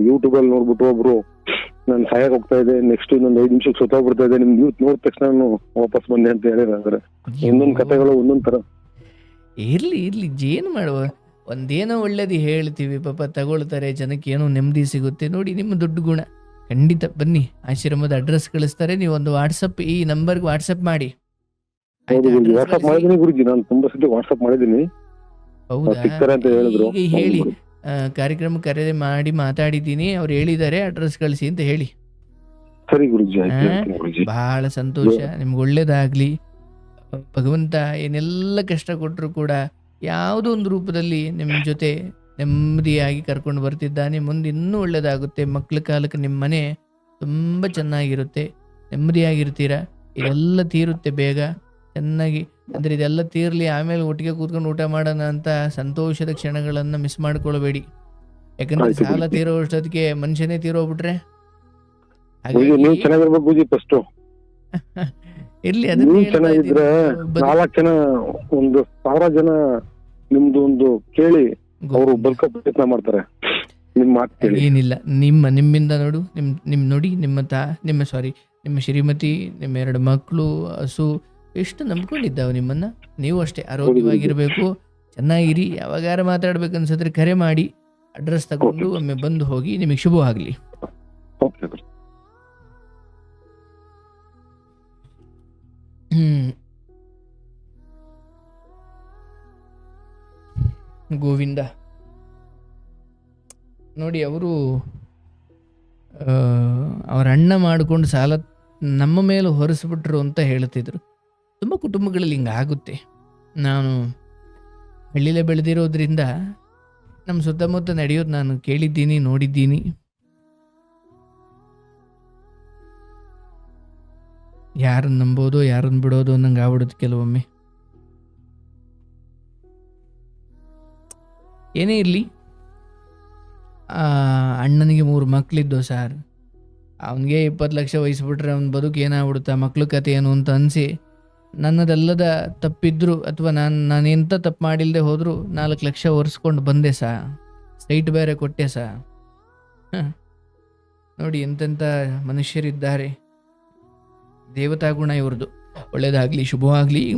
ಯೂಟ್ಯೂಬ್ ಅಲ್ಲಿ ನೋಡ್ಬಿಟ್ಟು ಒಬ್ರು ನಾನು ಸಹಾಯಕ್ಕೆ ಹೋಗ್ತಾ ಇದೆ, ನೆಕ್ಸ್ಟ್ ಇನ್ನೊಂದು 5 ನಿಮಿಷಕ್ಕೆ ಸುತ್ತೋಗ್ಬಿಡ್ತಾ ಇದೆ, ನಿಮ್ ಯೂತ್ ನೋಡಿದ ತಕ್ಷಣ ನಾನು ವಾಪಸ್ ಬಂದೆ ಅಂತ ಹೇಳಿದ್ರೆ ಒಂದೊಂದು ಕಥೆಗಳು ಒಂದೊಂದ್ ತರ. ಇರ್ಲಿ ಏನ್ ಮಾಡುವ, ಒಂದೇನೋ ಒಳ್ಳೇದು ಹೇಳ್ತೀವಿ, ಪಾಪ ತಗೊಳ್ತಾರೆ, ಜನಕ್ಕೆ ಏನೋ ನೆಮ್ಮದಿ ಸಿಗುತ್ತೆ. ನೋಡಿ ನಿಮ್ಮ ದೊಡ್ಡ ಗುಣ. ಖಂಡಿತ ಬನ್ನಿ, ಆಶ್ರಮದ ಅಡ್ರೆಸ್ ಕಳಿಸ್ತಾರೆ, ನೀವು ಒಂದು ವಾಟ್ಸಪ್ ಈ ನಂಬರ್ಗೆ ವಾಟ್ಸಪ್ ಮಾಡಿ. ವಾಟ್ಸಪ್ ಮಾಡಿದೀನಿ ಗುರುಜಿ, ನಾನು ತುಂಬಾ ಸತಿ ವಾಟ್ಸಪ್ ಮಾಡಿದೀನಿ. ಹೌದಾ? ಈಗ ಹೇಳಿ, ಕಾರ್ಯಕ್ರಮ ಕರೆ ಮಾಡಿ ಮಾತಾಡಿದ್ದೀನಿ, ಅವ್ರು ಹೇಳಿದ್ದಾರೆ ಅಡ್ರೆಸ್ ಕಳಿಸಿ ಅಂತ ಹೇಳಿ. ಸರಿ ಗುರುಜಿ. ಬಹಳ ಸಂತೋಷ, ನಿಮ್ಗೆ ಒಳ್ಳೇದಾಗ್ಲಿ. ಭಗವಂತ ಏನೆಲ್ಲ ಕಷ್ಟ ಕೊಟ್ಟರು ಕೂಡ ಯಾವುದೋ ಒಂದು ರೂಪದಲ್ಲಿ ನಿಮ್ಮ ಜೊತೆ ನೆಮ್ಮದಿಯಾಗಿ ಕರ್ಕೊಂಡು ಬರ್ತಿದ್ದಾನೆ. ಮುಂದೆ ಇನ್ನೂ ಒಳ್ಳೇದಾಗುತ್ತೆ. ಮಕ್ಳ ಕಾಲಕ್ಕೆ ನಿಮ್ಮ ಮನೆ ತುಂಬ ಚೆನ್ನಾಗಿರುತ್ತೆ, ನೆಮ್ಮದಿಯಾಗಿರ್ತೀರ. ಇದೆಲ್ಲ ತೀರುತ್ತೆ ಬೇಗ ಚೆನ್ನಾಗಿ. ಅಂದರೆ ಇದೆಲ್ಲ ತೀರ್ಲಿ, ಆಮೇಲೆ ಒಟ್ಟಿಗೆ ಕೂತ್ಕೊಂಡು ಊಟ ಮಾಡೋಣ ಅಂತ ಸಂತೋಷದ ಕ್ಷಣಗಳನ್ನು ಮಿಸ್ ಮಾಡ್ಕೊಳ್ಬೇಡಿ. ಯಾಕಂದ್ರೆ ಸಾಲ ತೀರೋ ಅಷ್ಟೊತ್ತಿಗೆ ಮನುಷ್ಯನೇ ತೀರೋಗ್ಬಿಟ್ರೆ ಇರ್ಲಿ. ಅದನ್ನ 4 ಜನ 1,000 ಜನ ನಿಮ್ದು ಒಂದು ಕೇಳಿ ಅವರು ಬದುಕೋ ಪ್ರಯತ್ನ ಮಾಡ್ತಾರೆ. ನಿಮ್ಮ ಮಾತು ಕೇಳಿ ಏನಿಲ್ಲ, ನಿಮ್ಮಿಂದ ನೋಡು, ನಿಮ್ ನೋಡಿ ನಿಮ್ಮ ನಿಮ್ಮ ಶ್ರೀಮತಿ, ನಿಮ್ಮ 2 ಮಕ್ಕಳು, ಹಸು ಎಷ್ಟು ನಂಬ್ಕೊಂಡಿದ್ದಾವೆ ನಿಮ್ಮನ್ನು. ನೀವು ಅಷ್ಟೇ ಆರೋಗ್ಯವಾಗಿರಬೇಕು, ಚೆನ್ನಾಗಿರಿ. ಯಾವಾಗಾರ ಮಾತಾಡ್ಬೇಕು ಅನ್ಸಿದ್ರೆ ಕರೆ ಮಾಡಿ, ಅಡ್ರೆಸ್ ತಗೊಂಡು ಒಮ್ಮೆ ಬಂದು ಹೋಗಿ. ನಿಮಗೆ ಶುಭವಾಗಲಿ. ಓಕೆ ಗುರುಜಿ. ಗೋವಿಂದ ನೋಡಿ, ಅವರು ಅವರ ಅಣ್ಣ ಮಾಡಿಕೊಂಡು ಸಾಲ ನಮ್ಮ ಮೇಲೆ ಹೊರಿಸ್ಬಿಟ್ರು ಅಂತ ಹೇಳ್ತಿದ್ರು. ತುಂಬ ಕುಟುಂಬಗಳಲ್ಲಿ ಹಿಂಗಾಗುತ್ತೆ. ನಾನು ಹಳ್ಳಿಲೇ ಬೆಳೆದಿರೋದ್ರಿಂದ ನಮ್ಮ ಸುತ್ತಮುತ್ತ ನಡೆಯೋದು ನಾನು ಕೇಳಿದ್ದೀನಿ, ನೋಡಿದ್ದೀನಿ. ಯಾರನ್ನು ನಂಬೋದು ಯಾರನ್ನು ಬಿಡೋದು ಅನ್ನಂಗೆ ಆಗ್ಬಿಡುತ್ತೆ ಕೆಲವೊಮ್ಮೆ. ಏನೇ ಇರಲಿ, ಅಣ್ಣನಿಗೆ 3 ಮಕ್ಕಳಿದ್ದು ಸರ್. ಅವನಿಗೆ 20 ಲಕ್ಷ ವಹಿಸ್ಬಿಟ್ರೆ ಅವ್ನ ಬದುಕು ಏನಾಗ್ಬಿಡುತ್ತೆ, ಮಕ್ಳ ಕತೆ ಏನು ಅಂತ ಅನಿಸಿ, ನನ್ನದೆಲ್ಲದ ತಪ್ಪಿದ್ರು ಅಥವಾ ನಾನೆಂಥ ತಪ್ಪು ಮಾಡಿಲ್ಲದೆ ಹೋದರೂ 4 ಲಕ್ಷ ಒರೆಸ್ಕೊಂಡು ಬಂದೆ ಸಾ. ಸೈಟ್ ಬೇರೆ ಕೊಟ್ಟೆ ಸಾ. ನೋಡಿ ಎಂತೆಂಥ ಮನುಷ್ಯರಿದ್ದಾರೆ. ದೇವತಾ ಗುಣ ಇವ್ರದ್ದು. ಒಳ್ಳೆಯದಾಗಲಿ, ಶುಭವಾಗಲಿ.